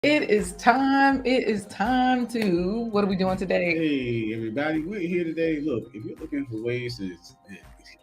It is time. It is time to. What are we doing today? Hey everybody, we're here today. Look, if you're looking for ways to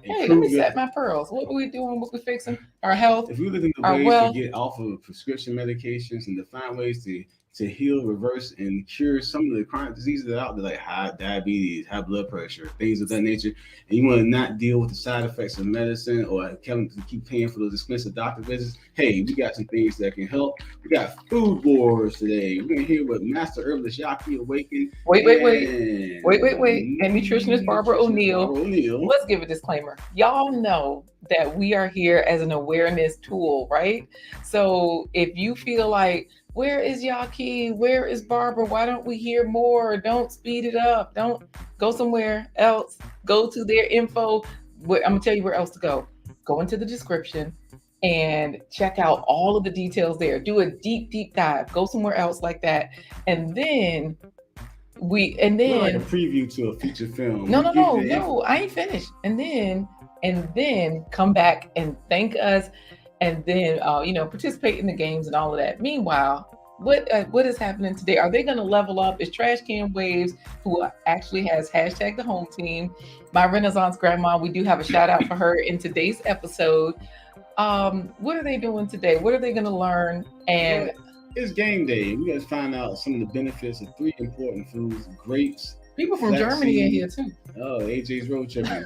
Hey, let me improve your, set my pearls. What are we doing? What we fixing? Our health, if you're looking for our ways to wealth. get off of prescription medications and to find ways to heal, reverse, and cure some of the chronic diseases that are out there, like high diabetes, high blood pressure, things of that nature, and you want to not deal with the side effects of medicine or having to keep paying for those expensive doctor visits, hey, we got some things that can help. We got food wars today. We're gonna hear what Master Herbalist Yah'ki Awaken Wait, wait, wait. Wait. And nutritionist and Barbara nutritionist O'Neill. Barbara O'Neill. Let's give a disclaimer. Y'all know that we are here as an awareness tool, right? So if you feel like, where is Yah'ki? Where is Barbara? Why don't we hear more? Don't speed it up. Don't go somewhere else. Go to their info. I'm going to tell you where else to go. Go into the description and check out all of the details there. Do a deep dive. Go somewhere else like that. And then We're like a preview to a feature film. no, We no, give you no, the no. info. I ain't finished. And then come back and thank us, and then participate in the games and all of that. Meanwhile, what is happening today? Are they going to level up? Is Trash Can Waves, who actually has hashtag the home team, my Renaissance grandma? We do have a shout out for her in today's episode. What are they doing today? What are they going to learn? Well, And it's game day. We got to find out some of the benefits of three important foods: grapes, people from Germany in flaxseed. here too. Oh, AJ's road tripping.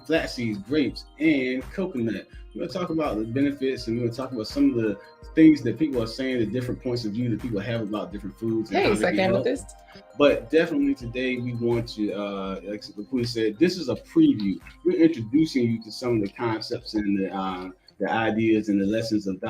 Flax seeds, grapes, and coconut. We're gonna talk about the benefits, and we're gonna talk about some of the things that people are saying, the different points of view that people have about different foods and Hey, how they can second help. amethyst. But definitely today we want to, like we said, this is a preview. We're introducing you to some of the concepts and the ideas and the lessons of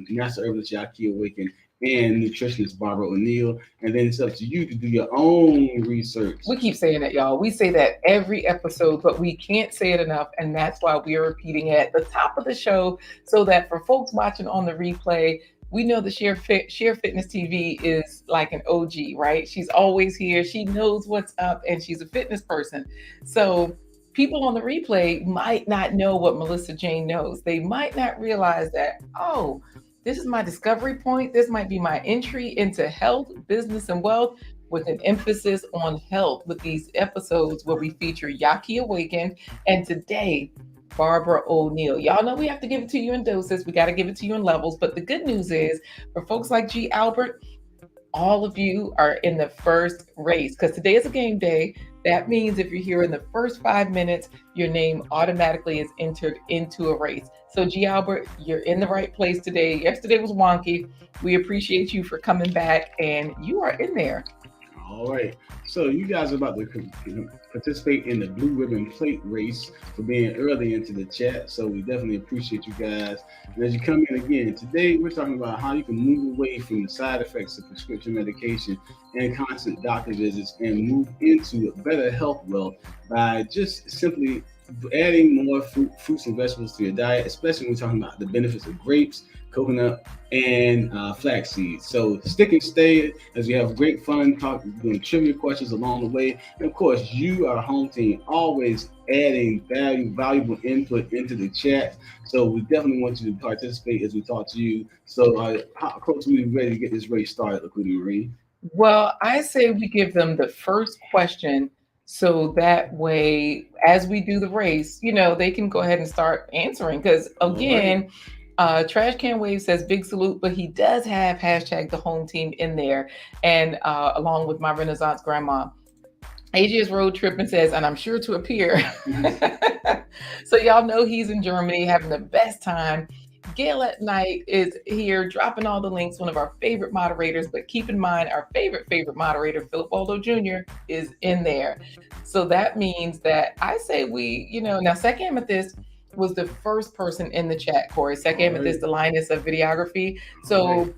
Master Herbalist Yah'ki Awaken and nutritionist Barbara O'Neill. And then it's up to you to do your own research. We keep saying that, y'all. We say that every episode, but we can't say it enough. And that's why we are repeating it at the top of the show so that for folks watching on the replay, we know the Share Fitness TV is like an OG, right? She's always here. She knows what's up and she's a fitness person. So people on the replay might not know what Melissa Jane knows. They might not realize that, oh, this is my discovery point. This might be my entry into health, business, and wealth with an emphasis on health with these episodes where we feature Yah'ki Awakened and today Barbara O'Neill. Y'all know we have to give it to you in doses. We got to give it to you in levels. But the good news is for folks like G. Albert, all of you are in the first race because today is a game day. That means if you're here in the first 5 minutes, your name automatically is entered into a race. So, G. Albert, you're in the right place today. Yesterday was wonky. We appreciate you for coming back, and you are in there. All right. So you guys are about to participate in the blue ribbon plate race for being early into the chat. So we definitely appreciate you guys. And as you come in again, today we're talking about how you can move away from the side effects of prescription medication and constant doctor visits and move into a better health wealth by just simply adding more fruits and vegetables to your diet, especially when we're talking about the benefits of grapes, coconut, and flax seeds. So stick and stay as we have great fun doing trivia questions along the way. And of course, you, our home team, always adding valuable input into the chat. So we definitely want you to participate as we talk to you. So how close are we ready to get this race started, Liquidity Marie? Well, I say we give them the first question so that way, as we do the race, they can go ahead and start answering. Because All right. again, Trash Can Wave says big salute, but he does have hashtag the home team in there, and along with my Renaissance grandma. AJ is road trip and says, and I'm sure to appear. So y'all know he's in Germany having the best time. Gail at Night is here dropping all the links, one of our favorite moderators. But keep in mind, our favorite moderator, Philip Waldo Jr., is in there. So that means that I say now, Second Amethyst was the first person in the chat, Corey. Second Amethyst, the Linus of videography. So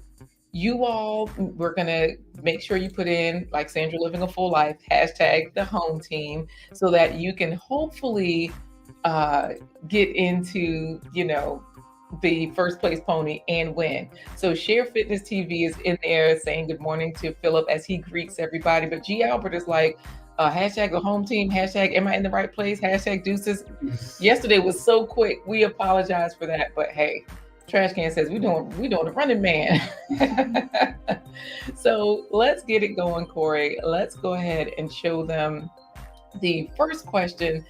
you all, we're going to make sure you put in, like Sandra Living a Full Life, hashtag the home team, so that you can hopefully get into, the first place pony and win. So Share Fitness TV is in there saying good morning to Philip as he greets everybody. But G. Albert is like, hashtag the home team, hashtag am I in the right place, hashtag deuces. Yesterday was so quick. We apologize for that, but hey, Trash can says we doing the running man. So let's get it going, Corey. Let's go ahead and show them the first question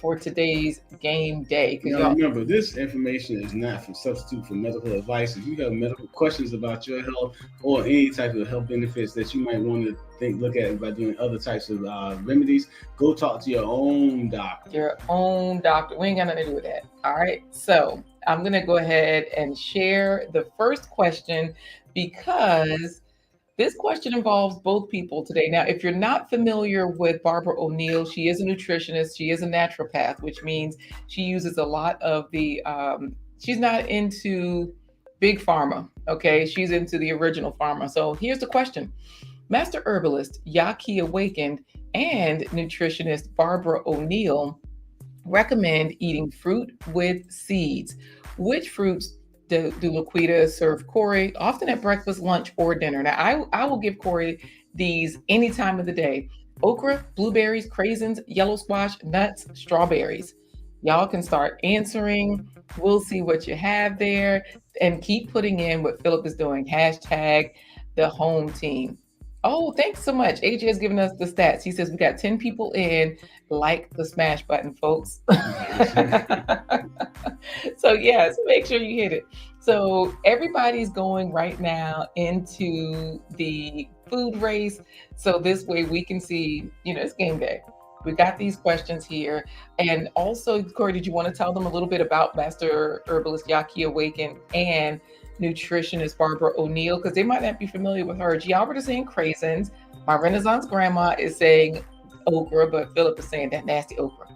for today's game day. Now remember, this information is not for substitute for medical advice. If you have medical questions about your health or any type of health benefits that you might want to look at by doing other types of remedies, go talk to your own doctor. Your own doctor. We ain't got nothing to do with that. All right. So I'm going to go ahead and share the first question because this question involves both people today. Now, if you're not familiar with Barbara O'Neill, she is a nutritionist. She is a naturopath, which means she uses a lot of the, she's not into big pharma, okay? She's into the original pharma. So here's the question. Master herbalist Yah'ki Awakened and nutritionist Barbara O'Neill recommend eating fruit with seeds. Which fruits do Laquita serve Corey often at breakfast, lunch, or dinner? Now, I will give Corey these any time of the day. Okra, blueberries, craisins, yellow squash, nuts, strawberries. Y'all can start answering. We'll see what you have there and keep putting in what Philip is doing. Hashtag the home team. Oh, thanks so much. AJ has given us the stats. He says we got 10 people in. Like the smash button, folks. So yes, make sure you hit it. So everybody's going right now into the food race. So this way we can see, it's game day. We got these questions here. And also, Corey, did you want to tell them a little bit about Master Herbalist Yah'ki Awakened and nutritionist Barbara O'Neill? Because they might not be familiar with her. Gialbert is saying craisins. My Renaissance grandma is saying okra, but Philip is saying that nasty okra.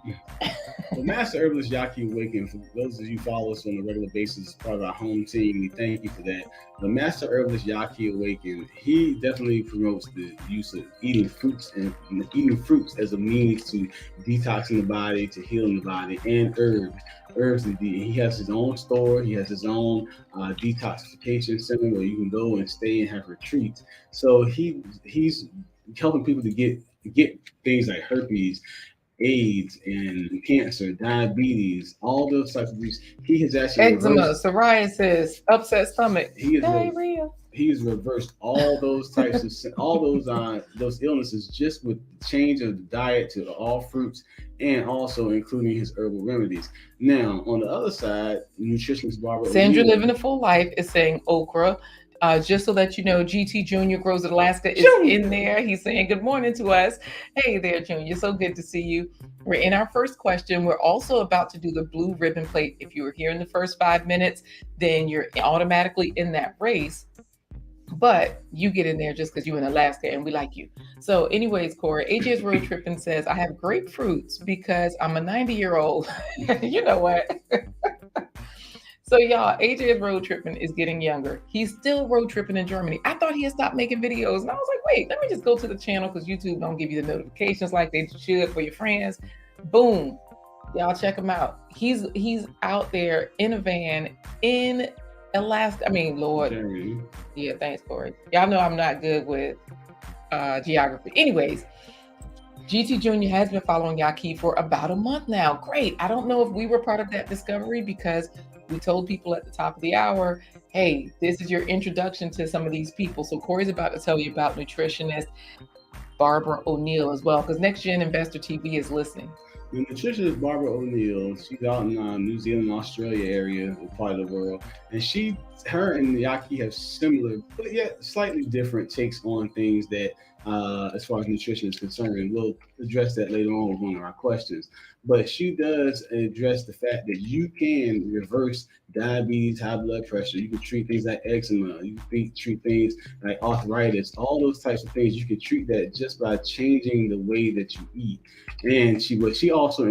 Well, Master Herbalist Yah'ki Awakened, for those of you who follow us on a regular basis, part of our home team, we thank you for that. The Master Herbalist Yah'ki Awakened, he definitely promotes the use of eating fruits as a means to detoxing the body, to healing the body, and herbs. He has his own store. He has his own detoxification center where you can go and stay and have retreats. So he's helping people to get things like herpes, AIDS, and cancer, diabetes, all those types of things. He has actually eczema, psoriasis, upset stomach, diarrhea. He has reversed all those types of those illnesses just with the change of the diet to all fruits, and also including his herbal remedies. Now, on the other side, nutritionist Barbara Sandra Living a Full Life is saying okra. Just so that you know, GT Jr. Grows in Alaska is in there. He's saying good morning to us. Hey there, Junior. So good to see you. We're in our first question. We're also about to do the blue ribbon plate. If you were here in the first 5 minutes, then you're automatically in that race. But you get in there just because you're in Alaska and we like you. So anyways, Corey, AJ's road tripping says, I have grapefruits because I'm a 90-year-old. You know what? So y'all, AJ's road tripping is getting younger. He's still road tripping in Germany. I thought he had stopped making videos. And I was like, wait, let me just go to the channel because YouTube don't give you the notifications like they should for your friends. Boom. Y'all check him out. He's out there in a van in Alaska. I mean, Lord. Germany. Yeah, thanks, Corey. Y'all know I'm not good with geography. Anyways, GT Jr. has been following Yah'ki for about a month now. Great. I don't know if we were part of that discovery because we told people at the top of the hour, hey, this is your introduction to some of these people. So Corey's about to tell you about nutritionist Barbara O'Neill as well, because Next Gen Investor TV is listening. The nutritionist Barbara O'Neill, she's out in New Zealand, Australia area, part of the world, and her and Yah'ki have similar, but yet slightly different takes on things that, as far as nutrition is concerned. We'll address that later on with one of our questions. But she does address the fact that you can reverse diabetes, high blood pressure. You can treat things like eczema. You can treat things like arthritis. All those types of things, you can treat that just by changing the way that you eat. And she also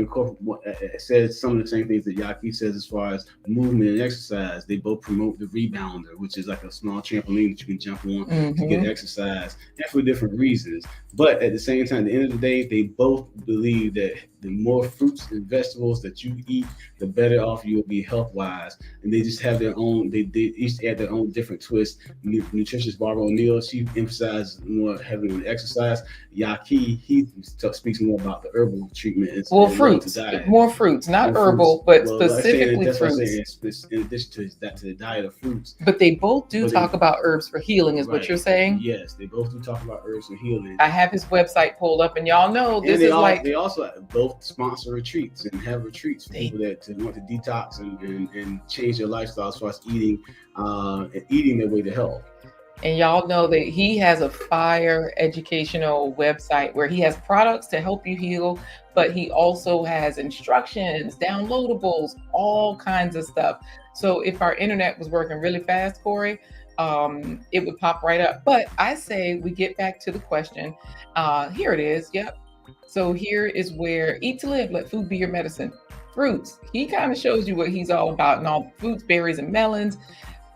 says some of the same things that Yah'ki says as far as movement and exercise. They both promote the rebounder, which is like a small trampoline that you can jump on to get exercise, and for different reasons. But at the same time, at the end of the day, they both believe that the more fruits and vegetables that you eat, the better off you'll be health wise. And they just have their own. They each add their own different twist. Nutritionist Barbara O'Neill, she emphasizes more heavily on exercise. Yah'ki, he speaks more about the herbal treatment. Well, fruits, more fruits, not more herbal, fruits. but specifically that's fruits. What I'm saying. In addition to that, to the diet of fruits. But they both do talk about herbs for healing, is what you're saying? Yes, they both do talk about herbs for healing. I have his website pulled up, and y'all know this is like they also both sponsor retreats and have retreats for people that want to detox and change their lifestyle as far as eating their way to health. And y'all know that he has a fire educational website where he has products to help you heal, but he also has instructions, downloadables, all kinds of stuff. So if our internet was working really fast, Corey, it would pop right up. But I say we get back to the question. Here it is. Yep. So here is where eat to live, let food be your medicine. Fruits. He kind of shows you what he's all about, and all fruits, berries, and melons.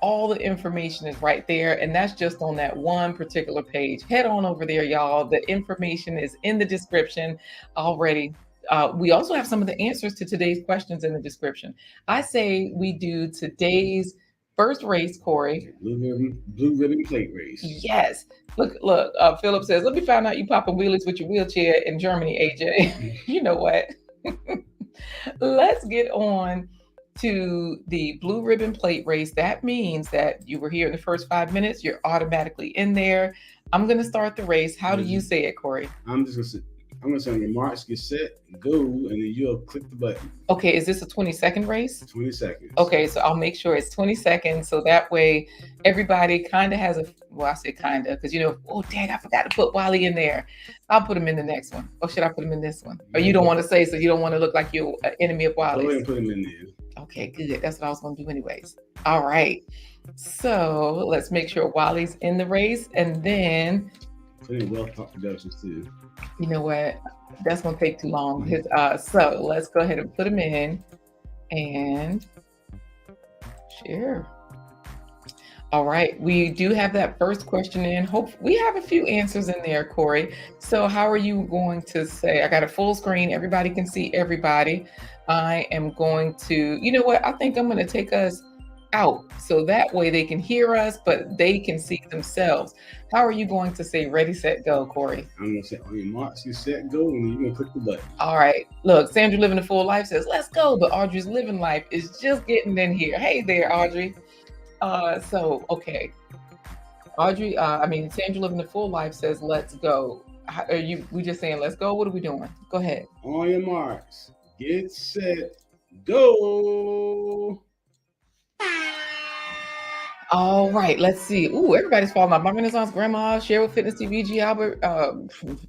All the information is right there, and that's just on that one particular page. Head on over there, y'all. The information is in the description already. We also have some of the answers to today's questions in the description. I say we do today's first race, Corey. Blue ribbon plate race. Yes. Look. Philip says, let me find out you popping wheelies with your wheelchair in Germany, AJ. You know what? Let's get on to the blue ribbon plate race. That means that you were here in the first 5 minutes. You're automatically in there. I'm going to start the race. How do you say it, Corey? I'm going to say on your marks, get set, go, and then you'll click the button. Okay, is this a 20-second race? 20 seconds. Okay, so I'll make sure it's 20 seconds. So that way everybody kind of has I say kind of, because oh, dang, I forgot to put Wally in there. I'll put him in the next one. Or should I put him in this one? Or you don't want to say, so you don't want to look like you're an enemy of Wally's? Go ahead and put him in there. Okay, good. That's what I was going to do anyways. All right. So let's make sure Wally's in the race, and then put in Wealth Talk Productions too. You know what? That's going to take too long. So let's go ahead and put him in and share. All right. We do have that first question in. Hope we have a few answers in there, Corey. So how are you going to say? I got a full screen. Everybody can see everybody. I am going to, you know what? I think I'm going to take us out so that way they can hear us, but they can see themselves. How are you going to say ready, set, go, Corey? I'm going to say on your marks, you set, go, and you're going to click the button. All right. Look, Sandra Living a Full Life says, let's go. But Audrey's Living Life is just getting in here. Hey there, Audrey. Okay. Audrey, Sandra Living a Full Life says, let's go. We just saying, let's go? What are we doing? Go ahead. On your marks, get set, go. All right, let's see. Ooh, everybody's falling off. My Renaissance Grandma, Cheryl Fitness TV, G. Albert,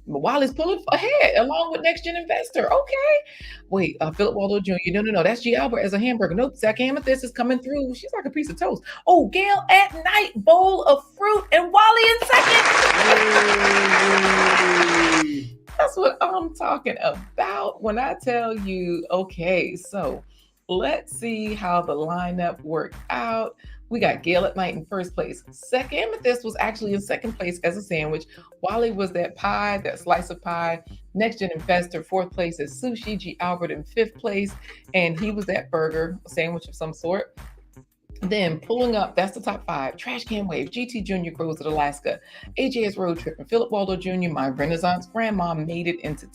Wally's pulling ahead along with Next Gen Investor. Okay. Wait, Philip Waldo Jr. No, that's G. Albert as a hamburger. Nope, Zach Amethyst is coming through. She's like a piece of toast. Oh, Gail at Night, bowl of fruit, and Wally in second. That's what I'm talking about when I tell you. Okay, so let's see how the lineup worked out. We got Gail at Night in first place. Zach Amethyst was actually in second place as a sandwich. Wally was that pie, that slice of pie. Next Gen Investor, fourth place is Sushi. G. Albert in fifth place. And he was that burger, a sandwich of some sort. Then pulling up, that's the top five. Trash Can Wave, GT Jr. Grows at Alaska. AJ's Road Trip, and Philip Waldo Jr., My Renaissance Grandma, made it into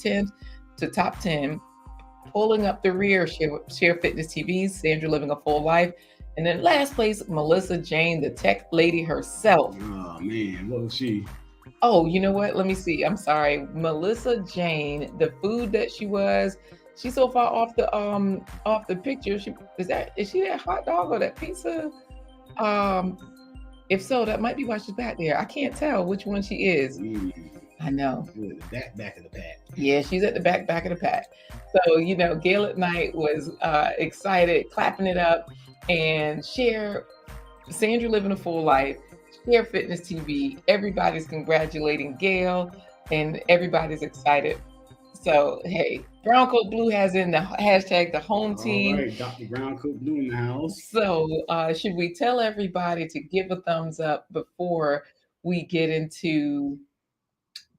top 10. Pulling up the rear, Share Fitness TV, Sandra Living a Full Life. And then last place, Melissa Jane, the tech lady herself. Oh man, what was she? Oh, you know what? Let me see. I'm sorry. Melissa Jane, the food that she was, she's so far off the picture. Is she that hot dog or that pizza? If so, that might be why she's back there. I can't tell which one she is. I know. Back of the pack. Yeah, she's at the back of the pack. So, Gail at Night was excited, clapping it up. And Sandra Living a Full Life, Share Fitness TV. Everybody's congratulating Gail, and everybody's excited. So, hey, Brown Coat Blue has in the hashtag the home team. All right, Dr. Brown Coat Blue in the house. So, should we tell everybody to give a thumbs up before we get into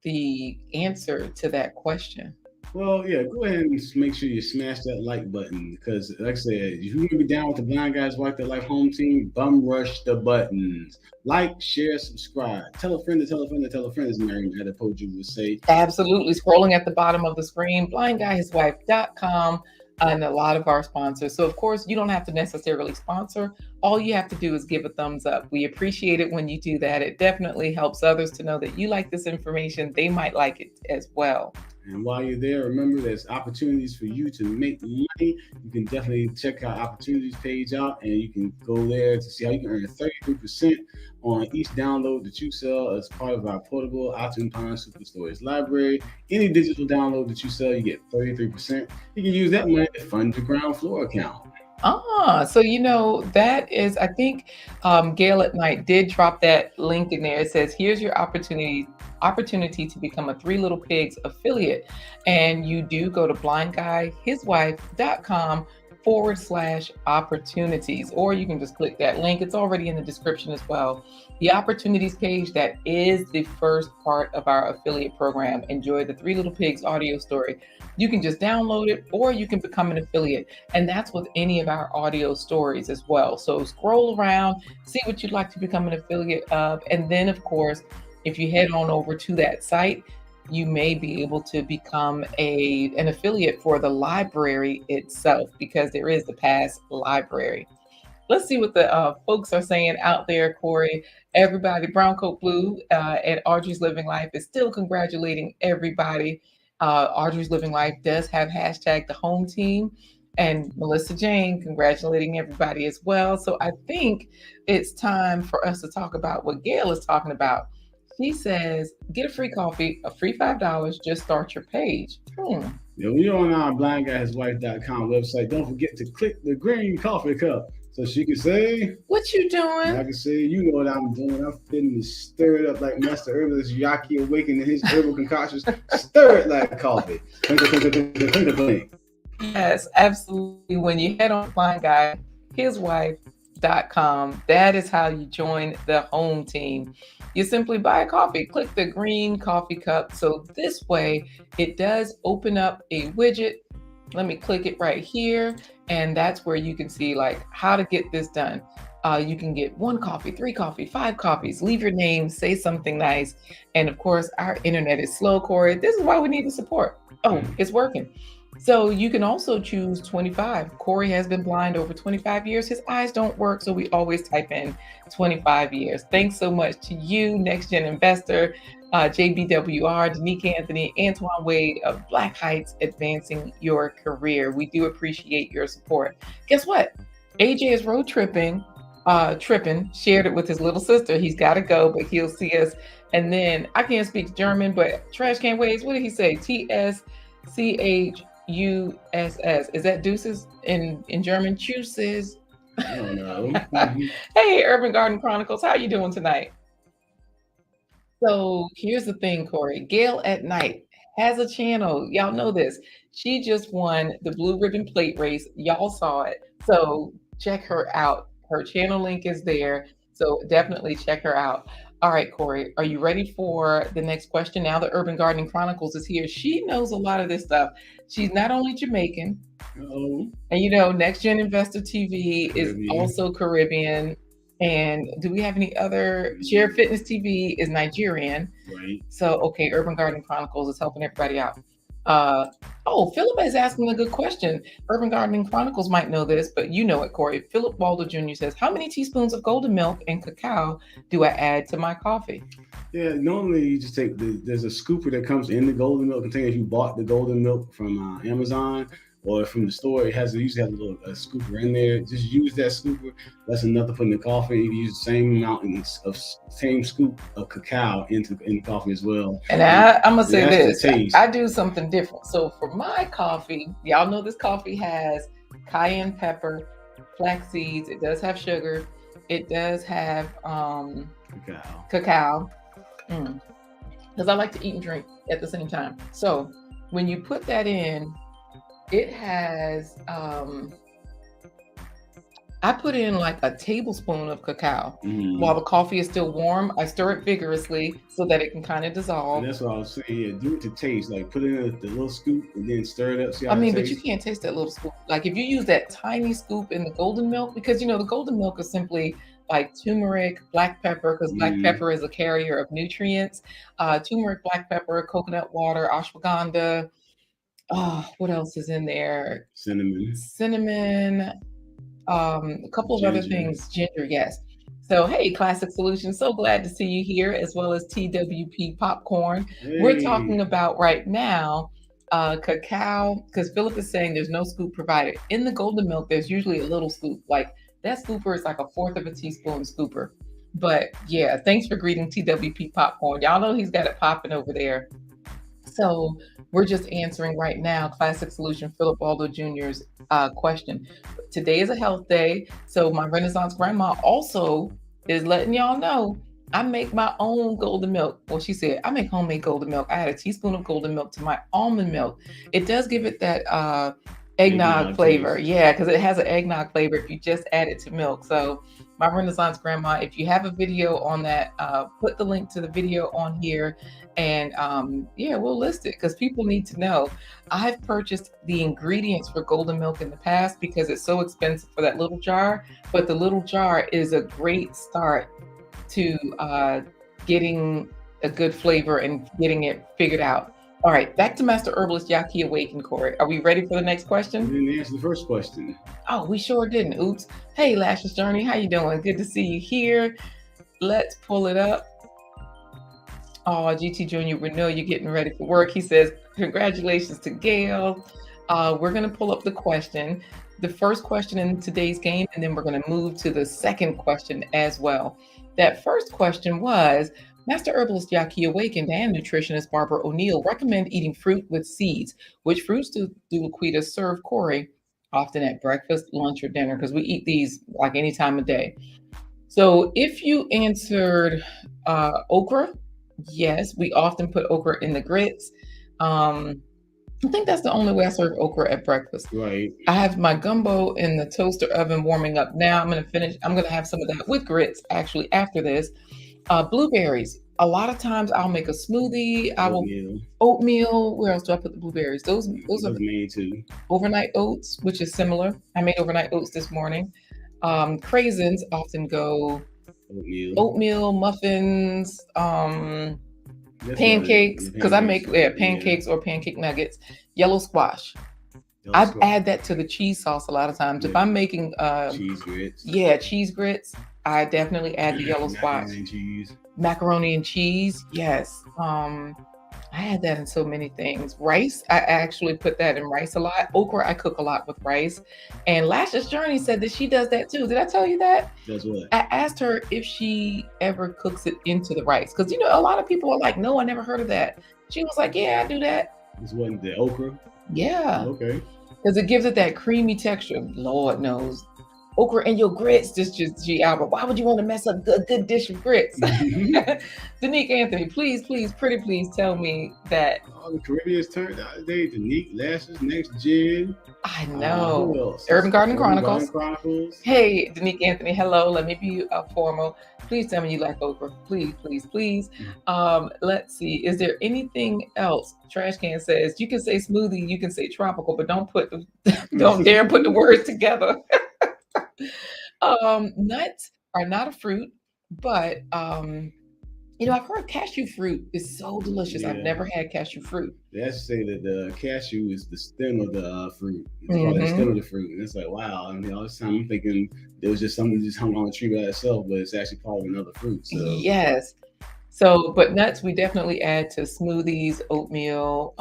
the answer to that question? Well, yeah, go ahead and make sure you smash that like button because, like I said, if you want to be down with the Blind Guys Wipe Their Life home team, bum rush the buttons. Like, share, subscribe. Tell a friend to tell a friend to tell a friend, as Mary Metapoju would say. Absolutely. Scrolling at the bottom of the screen, blindguyhiswife.com, and a lot of our sponsors. So, of course, you don't have to necessarily sponsor. All you have to do is give a thumbs up. We appreciate it when you do that. It definitely helps others to know that you like this information. They might like it as well. And while you're there, remember there's opportunities for you to make money. You can definitely check our opportunities page out, and you can go there to see how you can earn 33% on each download that you sell as part of our portable iTunes Super Storage library. Any digital download that you sell, you get 33%. You can use that money to fund your ground floor account. So that is, I think Gail at Night did drop that link in there. It says, here's your opportunity to become a Three Little Pigs affiliate. And you do go to blindguyhiswife.com/opportunities, or you can just click that link. It's already in the description as well. The opportunities page, that is the first part of our affiliate program. Enjoy the Three Little Pigs audio story. You can just download it, or you can become an affiliate. And that's with any of our audio stories as well. So scroll around, see what you'd like to become an affiliate of. And then, of course, if you head on over to that site, you may be able to become an affiliate for the library itself, because there is the past library. Let's see what the folks are saying out there, Corey. Everybody, Brown Coat Blue and Audrey's Living Life is still congratulating everybody. Audrey's Living Life does have hashtag the home team, and Melissa Jane congratulating everybody as well. So I think it's time for us to talk about what Gail is talking about. She says, get a free coffee, a free $5, just start your page. Yeah, we're on our blindguyhiswife.com website. Don't forget to click the green coffee cup so she can say, what you doing? I can say, you know what I'm doing. I'm fitting to stir it up like Master Herbalist Yah'ki awakening his herbal concoctions. Stir it like coffee. Yes, absolutely. When you head on blindguyhiswife.com, that is how you join the home team. You simply buy a coffee, click the green coffee cup. So this way it does open up a widget. Let me click it right here. And that's where you can see like how to get this done. You can get 1 coffee, 3 coffee, 5 coffees, leave your name, say something nice. And of course, our internet is slow, Corey. This is why we need the support. Oh, it's working. So you can also choose 25. Corey has been blind over 25 years. His eyes don't work, so we always type in 25 years. Thanks so much to you, Next Gen Investor, JBWR, Danique Anthony, Antoine Wade of Black Heights, advancing your career. We do appreciate your support. Guess what? AJ is road tripping, shared it with his little sister. He's got to go, but he'll see us. And then I can't speak German, but Trash Can Waves, what did he say? TSCHUSS. Is that deuces in German? Chooses. I don't know. Hey, Urban Garden Chronicles, how you doing tonight? So here's the thing, Corey. Gail at Night has a channel. Y'all know this. She just won the Blue Ribbon Plate Race. Y'all saw it. So check her out. Her channel link is there. So definitely check her out. All right, Corey, are you ready for the next question? Now that Urban Gardening Chronicles is here, she knows a lot of this stuff. She's not only Jamaican, and Next Gen Investor TV is also Caribbean. And do we have any other? Share Fitness TV is Nigerian. Right. So, okay, Urban Gardening Chronicles is helping everybody out. Philip is asking a good question. Urban Gardening Chronicles might know this, but you know it, Corey. Philip Waldo Jr. says, how many teaspoons of golden milk and cacao do I add to my coffee? Yeah, normally you just take there's a scooper that comes in the golden milk container. If you bought the golden milk from Amazon or from the store, it usually has a little scooper in there. Just use that scooper. That's enough to put in the coffee. You can use the same amount of same scoop of cacao in the coffee as well. And I'm gonna say this: I do something different. So for my coffee, y'all know this coffee has cayenne pepper, flax seeds. It does have sugar. It does have cacao. Because I like to eat and drink at the same time. So when you put that in, it has, I put in like a tablespoon of cacao. While Mm. the coffee is still warm, I stir it vigorously so that it can kind of And dissolve. that's what I was saying. Yeah, do it to taste. Like put it in the little scoop and then stir it up. See I how it mean, but you tastes. can't taste that little scoop. Like if you use that tiny scoop in the golden milk, because you know the golden milk is simply like turmeric, black pepper, because black Mm. pepper is a carrier of nutrients. Turmeric, black pepper, coconut water, ashwagandha. Oh, what else is in there? Cinnamon, Cinnamon, a couple of other ginger. things, ginger, yes. So, hey, Classic Solutions, so glad to see you here, as well as TWP Popcorn. We're Hey. talking about right now cacao, because Philip is saying there's no scoop provided. In the golden milk, there's usually a little scoop. Like that scooper is like a fourth of a teaspoon scooper. But yeah, thanks for greeting TWP Popcorn. Y'all know he's got it popping over there. So we're just answering right now Classic Solution Philip Aldo Jr.'s question. Today is a health day. So my Renaissance grandma also is letting y'all know I make my own golden milk. Well, she said, I make homemade golden milk. I add a teaspoon of golden milk to my almond milk. It does give it that eggnog Eggnog flavor. taste. Yeah, because it has an eggnog flavor if you just add it to milk. So my Renaissance grandma, if you have a video on that, put the link to the video on here and yeah, we'll list it because people need to know. I've purchased the ingredients for golden milk in the past because it's so expensive for that little jar, but the little jar is a great start to getting a good flavor and getting it figured out. All right, back to Master Herbalist Yah'ki Awaken, Corey. Are we ready for the next We question? didn't answer the first question. Oh, we sure didn't. Oops. Hey, Lashes Journey, how you doing? Good to see you here. Let's pull it up. Oh, GT Junior, we know you're getting ready for work. He says, congratulations to Gail. We're going to pull up the question, the first question in today's game, and then we're going to move to the second question as well. That first question was, Master Herbalist Yah'ki Awakened and nutritionist Barbara O'Neill recommend eating fruit with seeds. Which fruits do Laquita serve Corey often at breakfast, lunch, or dinner? Because we eat these like any time of day. So if you answered okra, yes, we often put okra in the grits. I think that's the only way I serve okra at breakfast. Right. I have my gumbo in the toaster oven warming up now. I'm going to have some of that with grits actually after this. Blueberries. A lot of times I'll make a smoothie. I will Oatmeal. Oatmeal. Where else do I put the blueberries? Those are Those main two. overnight oats, which is similar. I made overnight oats this morning. Craisins often go Oatmeal. oatmeal, muffins, That's pancakes, because I make pancakes. pancakes or pancake nuggets, yellow squash. Yellow I squash. add that to the cheese sauce a lot of times. If Yeah. I'm making cheese grits. yeah, cheese grits, I definitely add the yellow squash. Macaroni and cheese. Macaroni and cheese, yes. I add that in so many things. Rice, I actually put that in rice a lot. Okra, I cook a lot with rice. And Lashes Journey said that she does that too. Did I tell you that? That's what. I asked her if she ever cooks it into the rice. Because, you know, a lot of people are like, no, I never heard of that. She was like, yeah, I do that. This wasn't the okra. Yeah. Okay. Because it gives it that creamy texture. Lord knows. Okra in your grits, just G. Albert. Why would you want to mess up a good dish of grits? Danique Anthony, please, pretty please tell me that. All the Caribbean's turned out today. Danique, Lashes, Next Gen. I Who know. else? Urban Garden Urban Chronicles. Garden Chronicles. Hey, Danique Anthony, hello. Let me be formal. Please tell me you like okra. Please, please, please. Let's see. Is there anything else? Trash Can says you can say smoothie, you can say tropical, but don't dare put the words together. Nuts are not a fruit, but you know, I've heard cashew fruit is so delicious. Yeah. I've never had cashew fruit. They actually say that the cashew is the stem of the fruit. It's probably the stem of the fruit. And it's like, wow. I mean, all this time I'm thinking there was just something just hung on a tree by itself, but it's actually part of another fruit. So Yes. So, but nuts we definitely add to smoothies, oatmeal,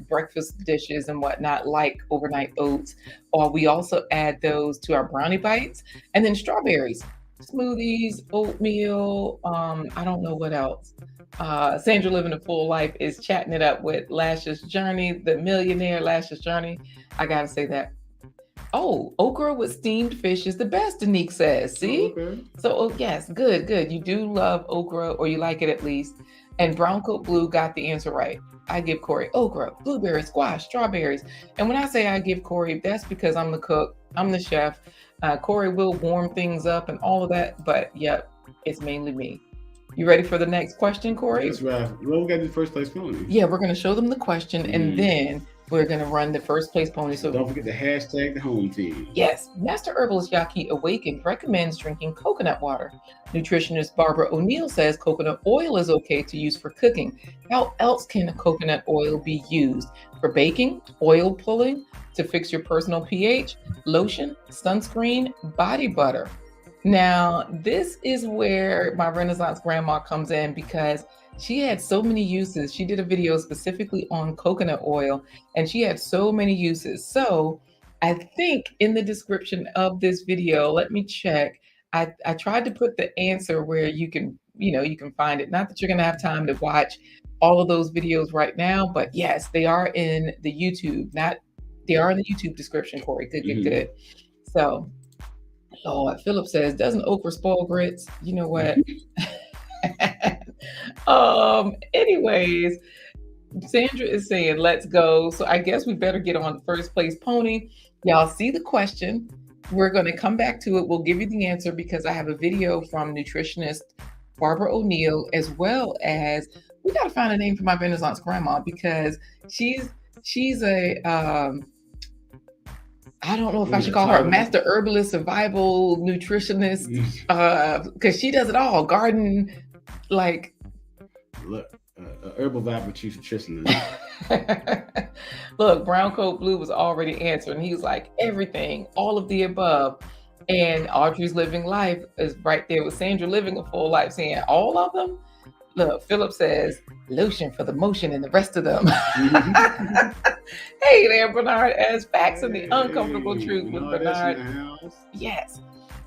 breakfast dishes and whatnot, like overnight oats. Or we also add those to our brownie bites. And then strawberries, smoothies, oatmeal. I don't know what else. Sandra Living a Full Life is chatting it up with Lashes Journey, the millionaire Lashes Journey. I gotta say that. Oh, okra with steamed fish is the best, Danique says. See? okay. So, yes, good. You do love okra, or you like it at least. And Brown Coat Blue got the answer right. I give Corey okra, blueberries, squash, strawberries. And when I say I give Corey, that's because I'm the cook, I'm the chef. Corey will warm things up and all of that, but yep, it's mainly me. You ready for the next question, Corey? That's right. Well, we got the first place pony. Yeah, we're going to show them the question and then we're going to run the first place pony. So don't forget to hashtag the home team. Yes, Master Herbalist Yah'ki Awakened recommends drinking coconut water. Nutritionist Barbara O'Neill says coconut oil is okay to use for cooking. How else can coconut oil be used? For baking, oil pulling, to fix your personal pH, lotion, sunscreen, body butter. Now, this is where my Renaissance grandma comes in because she had so many uses. She did a video specifically on coconut oil and she had so many uses. So I think in the description of this video, let me check. I tried to put the answer where you can find it. Not that you're going to have time to watch all of those videos right now, but yes, they are in the YouTube. They are in the YouTube description, Corey. Good. So, Philip says, doesn't okra spoil grits? You know what? Anyways, Sandra is saying, let's go. So I guess we better get on the first place pony. Y'all see the question. We're going to come back to it. We'll give you the answer because I have a video from nutritionist Barbara O'Neill, as well as we got to find a name for my Renaissance grandma because she's a, I don't know if I should call her a master herbalist, survival nutritionist, because she does it all. Garden, like. Look, herbal vibe chief nutritionist. Look, Brown Coat Blue was already answering. He was like, everything, all of the above. And Audrey's Living Life is right there with Sandra Living a Full Life saying, all of them? Look, Philip says, lotion for the motion and the rest of them. Hey there, Bernard, as facts and the uncomfortable truth with Bernard. Yes.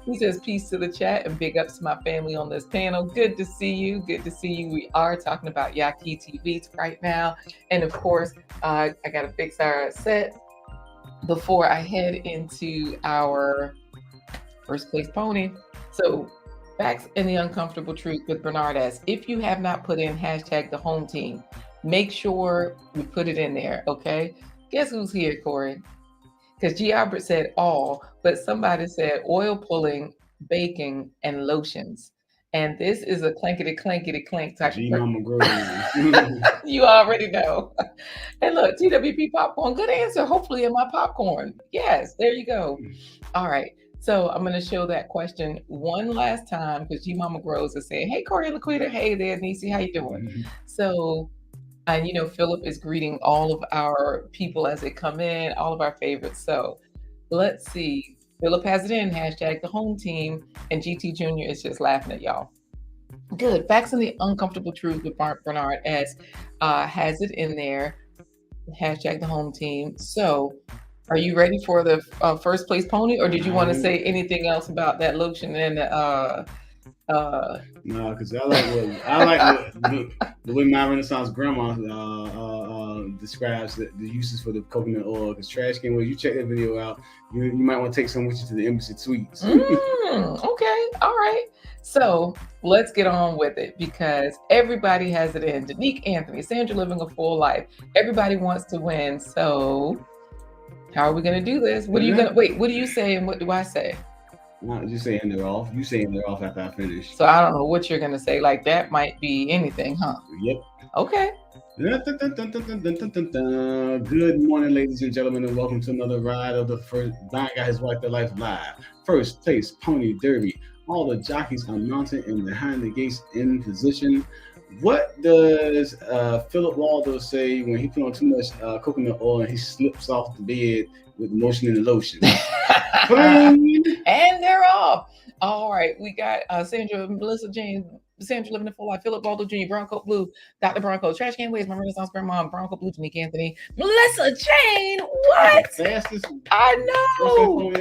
He says, peace to the chat and big ups to my family on this panel. Good to see you. Good to see you. We are talking about Yah'ki TV right now. And of course, I got to fix our set before I head into our first place pony. So facts and the uncomfortable truth with Bernard as if you have not put in hashtag the home team, make sure you put it in there. Okay. Guess who's here, Corey? Because G. Albert said all, but somebody said oil pulling, baking, and lotions. And this is a clankety clank type of You already know. And look, TWP popcorn, good answer. Hopefully in my popcorn. Yes, there you go. All right. So I'm going to show that question one last time because G Mama Grows is saying, hey, Corey Laquita. Hey there, Nisi. How you doing? So, and Philip is greeting all of our people as they come in, all of our favorites. So let's see. Philip has it in, hashtag the home team, and GT Jr. is just laughing at y'all. Good. Facts and the uncomfortable truth with Bernard S. Has it in there, hashtag the home team. So are you ready for the first place pony, or did you want to say anything else about that lotion and No, because I like the way my Renaissance grandma describes the uses for the coconut oil. Because trash can, when you check that video out, you might want to take some with you to the embassy suites. Okay, all right. So let's get on with it because everybody has it in. Danique Anthony, Sandra Living a Full Life. Everybody wants to win. So how are we going to do this? What are you going to wait? What do you say and what do I say? No, you saying they're off. You saying they're off after I finish. So I don't know what you're going to say. Like that might be anything, huh? Yep. Okay. Good morning, ladies and gentlemen, and welcome to another ride of the first Blind Guy His Wife Their Life Live. First place Pony Derby. All the jockeys are mounted and behind the gates in position. What does Philip Waldo say when he put on too much coconut oil and he slips off the bed with motion in the lotion? And they're off. All right, we got Sandra, Melissa James, Sandra Living a Full Life, Philip Waldo Jr., Bronco Blue, Dr. Bronco, Trash Can Ways, my Renaissance grandma, Bronco Blue, Danique Anthony, Melissa Jane. What? Fastest. I know.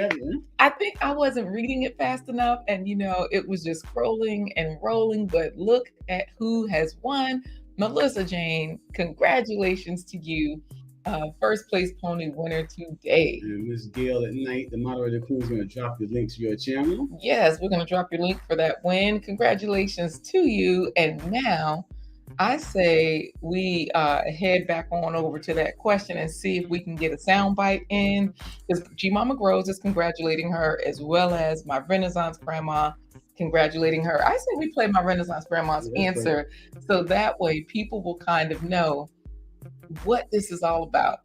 I think I wasn't reading it fast enough, and it was just scrolling and rolling. But look at who has won, Melissa Jane. Congratulations to you. First place pony winner today. And Miss Gail at Night, the moderator queen, is going to drop the link to your channel. Yes, we're going to drop your link for that win. Congratulations to you. And now I say we head back on over to that question and see if we can get a sound bite in. Because G Mama Grows is congratulating her, as well as my Renaissance grandma congratulating her. I say we play my Renaissance grandma's Yeah, that's answer so that way people will kind of know what this is all about.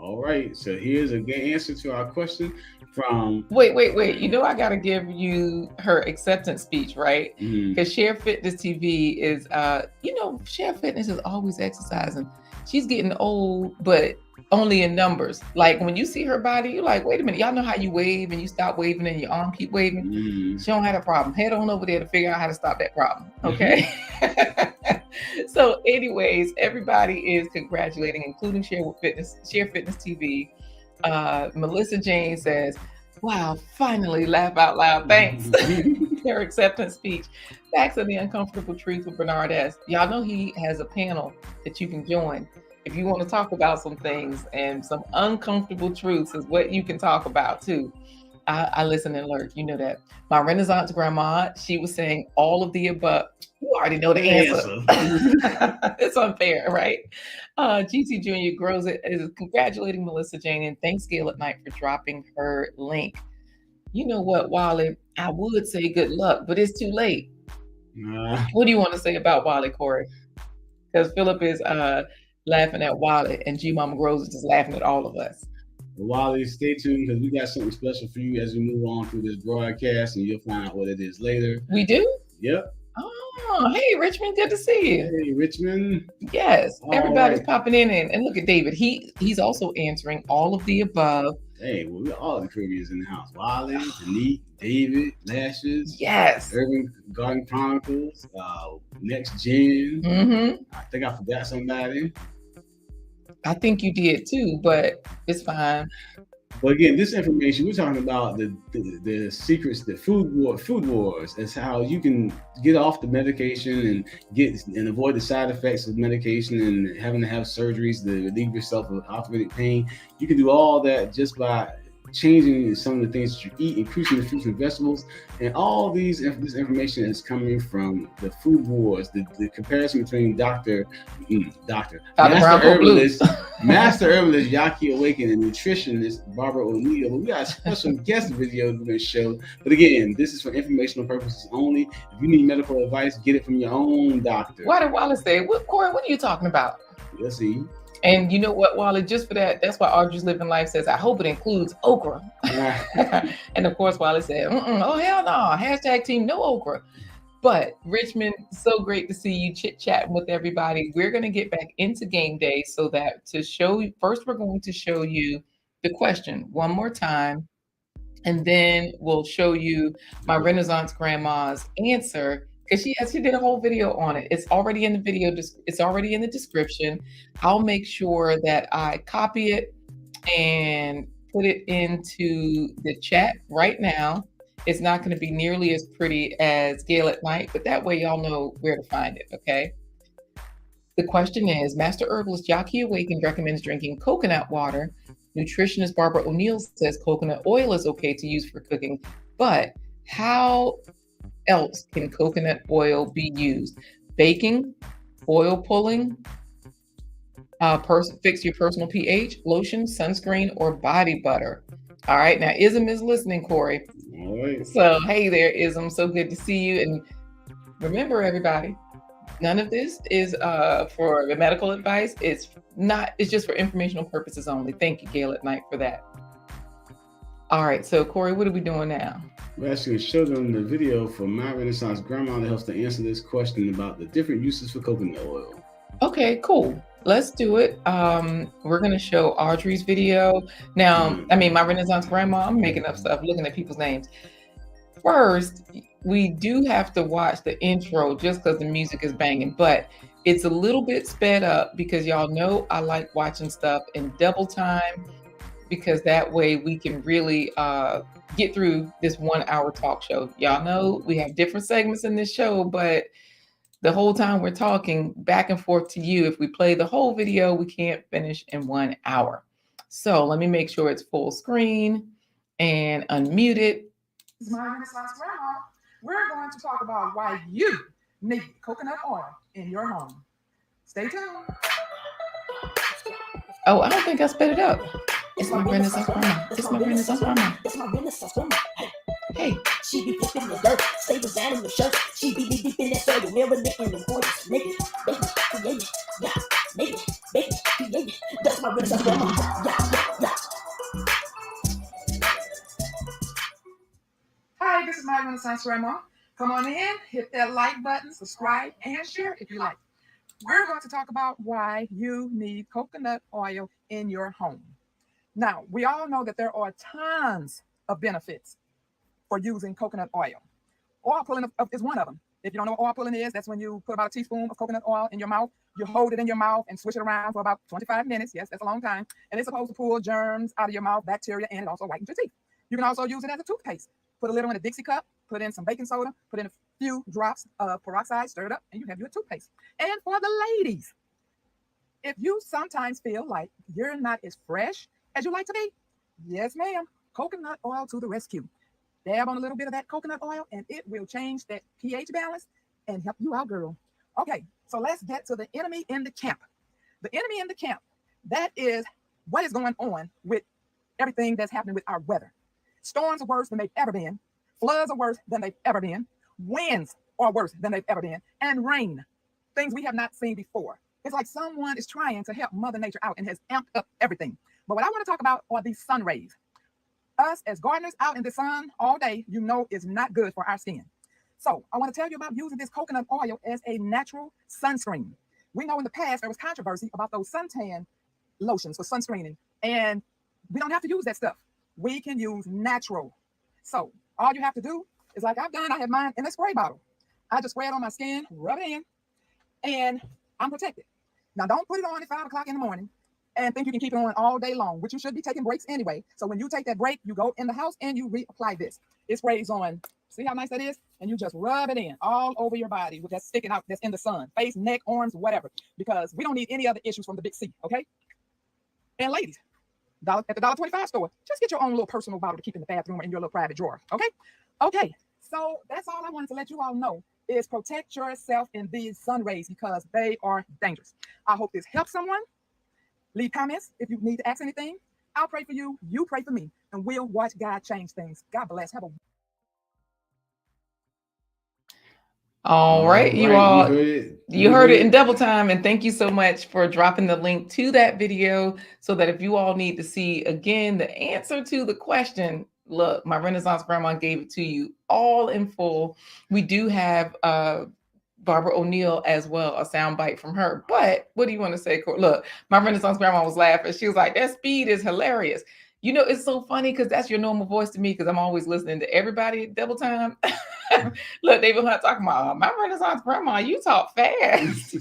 all right. So here's a good answer to our question from. Wait. You know, I got to give you her acceptance speech, right? Mm, Because Share Fitness TV is, Share Fitness is always exercising. She's getting old, but only in numbers. Like when you see her body, you're like, wait a minute. Y'all know how you wave and you stop waving and your arm keep waving? mm. She don't have a problem. Head on over there to figure out how to stop that problem. Okay. So, anyways, everybody is congratulating, including Share Fitness TV. Melissa Jane says, wow, finally, laugh out loud. Thanks. Her acceptance speech. Facts of the Uncomfortable Truth with Bernard S. Y'all know he has a panel that you can join. If you want to talk about some things, and some uncomfortable truths is what you can talk about too. I listen and learn. You know that. My Renaissance grandma, she was saying all of the above. You already know the answer. It's unfair, right? GT Jr. Grows it is congratulating Melissa Jane and thanks Gail at Night for dropping her link. You know what, Wally? I would say good luck, but it's too late. What do you want to say about Wally, Corey? Because Philip is laughing at Wally and G Mama Grows is just laughing at all of us. Wally, stay tuned because we got something special for you as we move on through this broadcast, and you'll find out what it is later. We do? Yep. Oh, hey, Richmond, good to see you. Hey, Richmond. Yes, everybody's right. popping in, and look at David. He's also answering all of the above. Hey, well, we all the Caribbeans in the house. Wally, Danique, David, Lashes. Yes. Urban Garden Chronicles, Next Gen. Mm-hmm. I think I forgot somebody. I think you did too, but it's fine. But again, this information we're talking about the secrets, the food wars. That's how you can get off the medication and avoid the side effects of medication and having to have surgeries to relieve yourself of arthritic pain. You can do all that just by changing some of the things that you eat, increasing the fruits and vegetables, and all this information is coming from the food wars. The comparison between Master Herbalist, Master Herbalist Yah'ki Awaken and Nutritionist Barbara O'Neill. We got a special guest video we're going to show. But again, this is for informational purposes only. If you need medical advice, get it from your own doctor. Why did Wallace say, Corey, what are you talking about? Let's see. And you know what, Wally, just for that, that's why Audrey's Living Life says, I hope it includes okra. And of course, Wally said, oh, hell no, hashtag team no okra. But Richmond, so great to see you chit-chatting with everybody. We're going to get back into game day so that to show you, first we're going to show you the question one more time. And then we'll show you my Renaissance grandma's answer because she did a whole video on it. It's already in the video. It's already in the description. I'll make sure that I copy it and put it into the chat right now. It's not going to be nearly as pretty as Gail at Night, but that way y'all know where to find it, okay? The question is, Master Herbalist Yah'ki Awakened recommends drinking coconut water. Nutritionist Barbara O'Neill says coconut oil is okay to use for cooking, but how else can coconut oil be used? Baking, oil pulling, fix your personal pH, lotion, sunscreen, or body butter. All right, now Ism is listening, Corey. All right. So, hey there, Ism. So good to see you. And remember, everybody, none of this is for the medical advice. It's just for informational purposes only. Thank you, Gail at Night, for that. All right, so Corey, what are we doing now? We're actually going to show them the video from my Renaissance grandma that helps to answer this question about the different uses for coconut oil. Okay, cool. Let's do it. We're going to show Audrey's video. Now, my Renaissance grandma, I'm making up stuff, looking at people's names. First, we do have to watch the intro just because the music is banging, but it's a little bit sped up because y'all know I like watching stuff in double time because that way we can really get through this 1 hour talk show. Y'all know we have different segments in this show, but the whole time we're talking back and forth to you. If we play the whole video, we can't finish in 1 hour. So let me make sure it's full screen and unmute it. My Renaissance grandma, we're going to talk about why you need coconut oil in your home. Stay tuned. Oh, I don't think I sped it up. It's my Renaissance grandma. It's my Renaissance grandma. It's my Renaissance grandma. Hey. She be flipping the dirt, stay designing the shirt. She be deep in that soil, marinating the voice. Naked, baby, created, yeah. Naked, baby, created. That's my Renaissance grandma. Yeah. Hi, this is my Renaissance grandma. Come on in, hit that like button, subscribe, and share if you like. We're going to talk about why you need coconut oil in your home. Now, we all know that there are tons of benefits for using coconut oil. Oil pulling is one of them. If you don't know what oil pulling is, that's when you put about a teaspoon of coconut oil in your mouth, you hold it in your mouth and switch it around for about 25 minutes. Yes, that's a long time. And it's supposed to pull germs out of your mouth, bacteria, and it also whitens your teeth. You can also use it as a toothpaste. Put a little in a Dixie cup, put in some baking soda, put in a few drops of peroxide, stir it up, and you have your toothpaste. And for the ladies, if you sometimes feel like you're not as fresh as you like to be, yes, ma'am, coconut oil to the rescue. Dab on a little bit of that coconut oil, and it will change that pH balance and help you out, girl. Okay, so let's get to the enemy in the camp. The enemy in the camp, that is what is going on with everything that's happening with our weather. Storms are worse than they've ever been. Floods are worse than they've ever been. Winds are worse than they've ever been. And rain, things we have not seen before. It's like someone is trying to help Mother Nature out and has amped up everything. But what I want to talk about are these sun rays. Us as gardeners out in the sun all day, you know, is not good for our skin. So I want to tell you about using this coconut oil as a natural sunscreen. We know in the past there was controversy about those suntan lotions for sunscreening, and we don't have to use that stuff. We can use natural. So all you have to do is like I've done, I have mine in a spray bottle. I just spray it on my skin, rub it in, and I'm protected. Now don't put it on at 5 o'clock in the morning and think you can keep it on all day long, which you should be taking breaks anyway. So when you take that break, you go in the house and you reapply this. It sprays on, see how nice that is? And you just rub it in all over your body with that sticking out that's in the sun, face, neck, arms, whatever, because we don't need any other issues from the big C, okay? And ladies, at the $1.25 store, just get your own little personal bottle to keep in the bathroom or in your little private drawer, okay? Okay, so that's all I wanted to let you all know is protect yourself in these sun rays because they are dangerous. I hope this helps someone. Leave comments if you need to ask anything. I'll pray for you, you pray for me, and we'll watch God change things. God bless. Have a All right, you all, you heard it in double time, and thank you so much for dropping the link to that video so that if you all need to see again the answer to the question, look, my Renaissance grandma gave it to you all in full. We do have Barbara O'Neill as well, a soundbite from her. But what do you want to say, Court? Look, my Renaissance grandma was laughing. She was like, that speed is hilarious. You know, it's so funny because that's your normal voice to me because I'm always listening to everybody at double time. Look, David Hunt talking about my Renaissance grandma, you talk fast.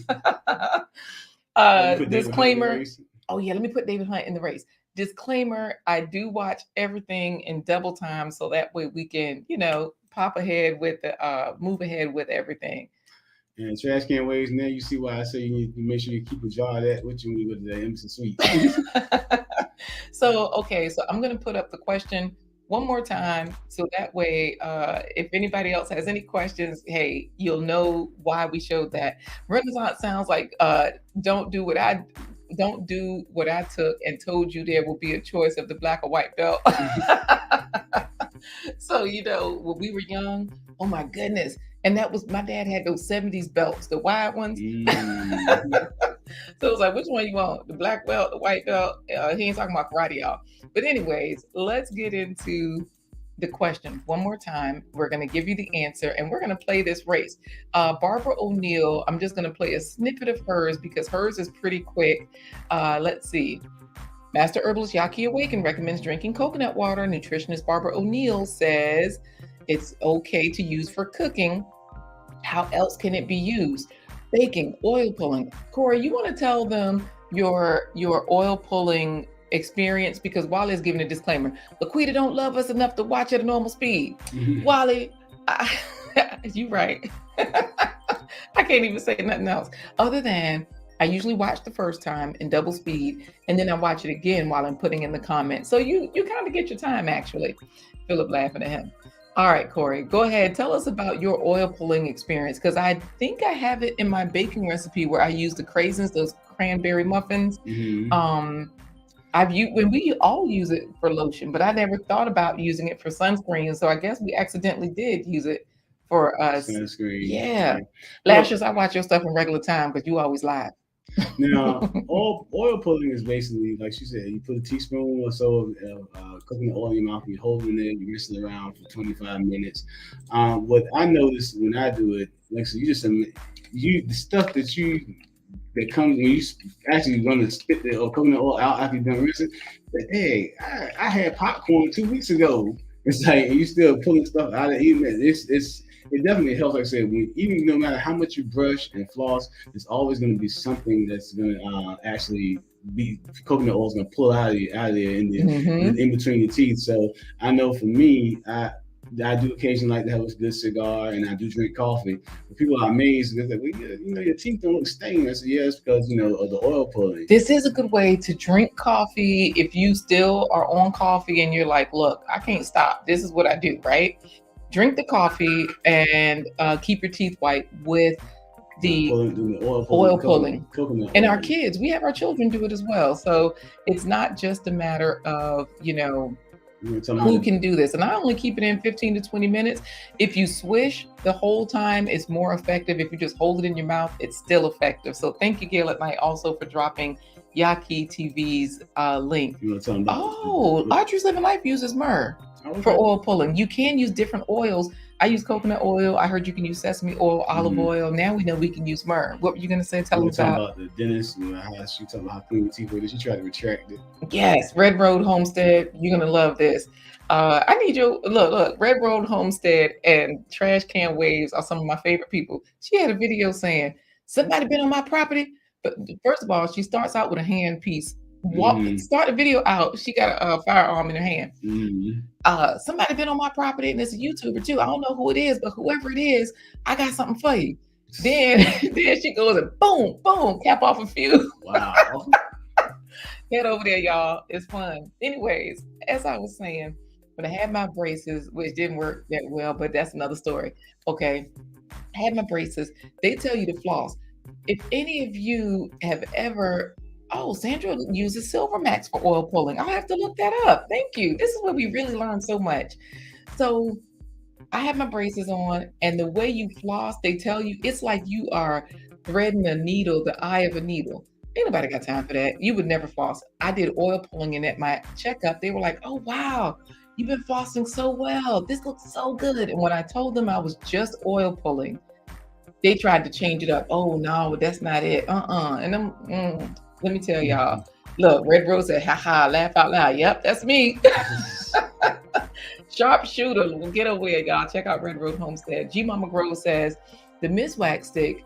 Disclaimer. Oh, yeah, let me put David Hunt in the race. Disclaimer, I do watch everything in double time so that way we can, you know, pop ahead with the move ahead with everything. And trash can waves, now you see why I say you need to make sure you keep a jar of that with you when you go to the Emerson Suite. So, okay, so I'm going to put up the question one more time. So that way, if anybody else has any questions, hey, you'll know why we showed that. Renaissance sounds like don't do what I took and told you there will be a choice of the black or white belt. So, you know, when we were young, oh my goodness. And that was, my dad had those 70s belts, the wide ones. So it was like, which one you want? The black belt, the white belt? He ain't talking about karate, y'all. But anyways, let's get into the question one more time. We're going to give you the answer and we're going to play this race. Barbara O'Neill, I'm just going to play a snippet of hers because hers is pretty quick. Let's see. Master Herbalist Yah'ki Awaken recommends drinking coconut water. Nutritionist Barbara O'Neill says it's okay to use for cooking. How else can it be used? Baking, oil pulling. Corey, you want to tell them your oil pulling experience? Because Wally's giving a disclaimer. Laquita don't love us enough to watch at a normal speed. Wally, you're right. I can't even say nothing else other than I usually watch the first time in double speed, and then I watch it again while I'm putting in the comments. So you kind of get your time, actually. Philip laughing at him. All right, Corey, go ahead. Tell us about your oil pulling experience, because I think I have it in my baking recipe where I use the craisins, those cranberry muffins. Mhm. Um, I've used when we all use it for lotion, but I never thought about using it for sunscreen. So I guess we accidentally did use it for us. Sunscreen. Yeah. Yeah. Well, Lashes, I watch your stuff in regular time because you always lie. now, oil pulling is basically, like she said, you put a teaspoon or so of coconut oil in your mouth, you hold it in there, you rinse it around for 25 minutes. What I notice when I do it, like so, the stuff that comes when you actually run to spit the coconut oil out after you've done rinsing. But hey, I had popcorn 2 weeks ago. It's like and you still pulling stuff out of eating it. It definitely helps. Like I said, even no matter how much you brush and floss, there's always going to be something that's going to actually be coconut oil is going to pull out of there in between your teeth. So I know for me, I do occasionally like to have a good cigar, and I do drink coffee. But people are amazed because they're like, well, your teeth don't look stained. I said, yeah, it's because of the oil pulling. This is a good way to drink coffee if you still are on coffee and you're like, look, I can't stop. This is what I do, right? Drink the coffee and keep your teeth white with the oil pulling. Coconut and oil. our kids, we have our children do it as well. So it's not just a matter of, who can do this. And I only keep it in 15 to 20 minutes. If you swish the whole time, it's more effective. If you just hold it in your mouth, it's still effective. So thank you, Gail at Night, also for dropping Yah'ki TV's link. Audrey's Living Life uses myrrh for oil pulling. You can use different oils. I use coconut oil. I heard you can use sesame oil, olive oil. Now we know we can use myrrh. What were you going to say? Tell them about the dentist. She talking about how clean the teeth were. She tried to retract it. Yes, Red Road Homestead. You're going to love this. I need you. Look, Red Road Homestead and Trash Can Waves are some of my favorite people. She had a video saying, somebody been on my property. But first of all, she starts out with a hand piece. Start the video out. She got a firearm in her hand. Somebody been on my property, and it's a YouTuber too. I don't know who it is, but whoever it is, I got something for you. Then she goes and boom, boom, cap off a few. Wow. Head over there, y'all. It's fun. Anyways, as I was saying, when I had my braces, which didn't work that well, but that's another story. Okay. I had my braces. They tell you to floss. If any of you have ever, Sandra uses Silver Max for oil pulling. I'll have to look that up. Thank you. This is where we really learn so much. So I have my braces on, and the way you floss, they tell you it's like you are threading a needle, the eye of a needle. Ain't nobody got time for that. You would never floss. I did oil pulling, and at my checkup, they were like, oh, wow, you've been flossing so well. This looks so good. And when I told them I was just oil pulling, they tried to change it up. Oh, no, that's not it. And I'm, let me tell y'all, look, Red Rose said, laugh out loud. Yep, that's me. Sharpshooter, we'll get over here, y'all. Check out Red Road Homestead. G Mama Grove says, the Miswax stick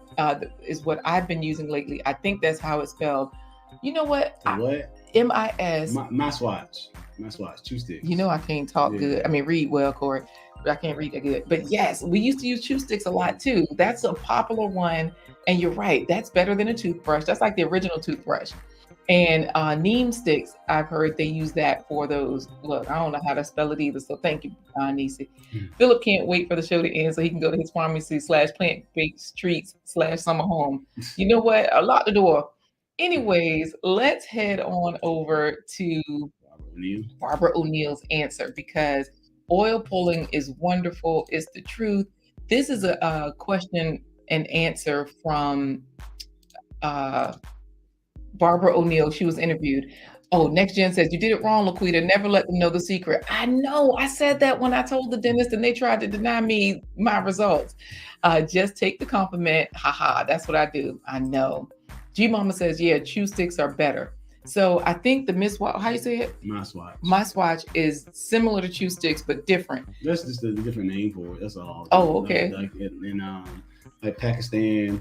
is what I've been using lately. I think that's how it's spelled. You know what? What? M-I-S. My swatch, chew sticks. You know I can't talk good. I mean, read well, Corey. I can't read that good. But yes, we used to use chew sticks a lot too. That's a popular one. And you're right. That's better than a toothbrush. That's like the original toothbrush. And neem sticks, I've heard they use that for those. Look, I don't know how to spell it either. So thank you, Nisi. Philip can't wait for the show to end so he can go to his pharmacy/plant-based treats/summer home. You know what? Lock the door. Anyways, let's head on over to Barbara O'Neill's answer, because oil pulling is wonderful. It's the truth. This is a question and answer from Barbara O'Neill. She was interviewed. Oh, Next Gen says, you did it wrong, Laquita. Never let them know the secret. I know. I said that when I told the dentist and they tried to deny me my results. Just take the compliment. Haha, that's what I do. I know. G Mama says, yeah, chew sticks are better. So I think the Miswatch, how you say it? My swatch is similar to chew sticks, but different. That's just a different name for it. That's all. Oh, okay. Like Pakistan,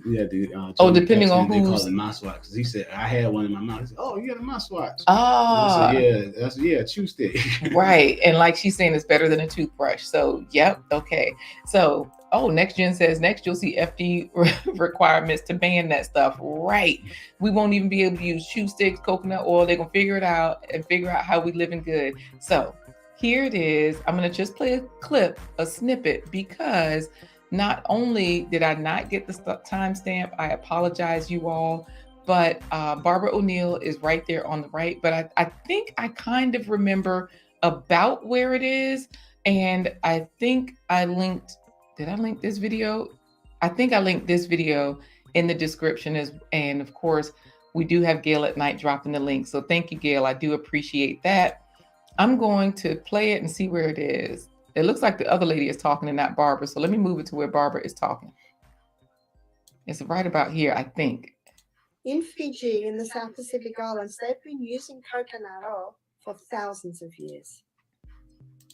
we had to. Depending on who's. They call it my swatch. Because he said I had one in my mouth. He said, "Oh, you got a my swatch." Oh. Yeah, chew stick. Right, and like she's saying, it's better than a toothbrush. So, yep, okay. So, Next Gen says next you'll see FD requirements to ban that stuff. Right, we won't even be able to use chew sticks, coconut oil. They're gonna figure it out and figure out how we living good. So, here it is. I'm going to just play a clip, a snippet, because not only did I not get the timestamp, I apologize, you all, but Barbara O'Neill is right there on the right. But I think I kind of remember about where it is. And I think I linked, did I link this video? I think I linked this video in the description, and of course, we do have Gail at Night dropping the link. So thank you, Gail. I do appreciate that. I'm going to play it and see where it is. It looks like the other lady is talking and not Barbara. So let me move it to where Barbara is talking. It's right about here, I think. In Fiji, in the South Pacific Islands, they've been using coconut oil for thousands of years.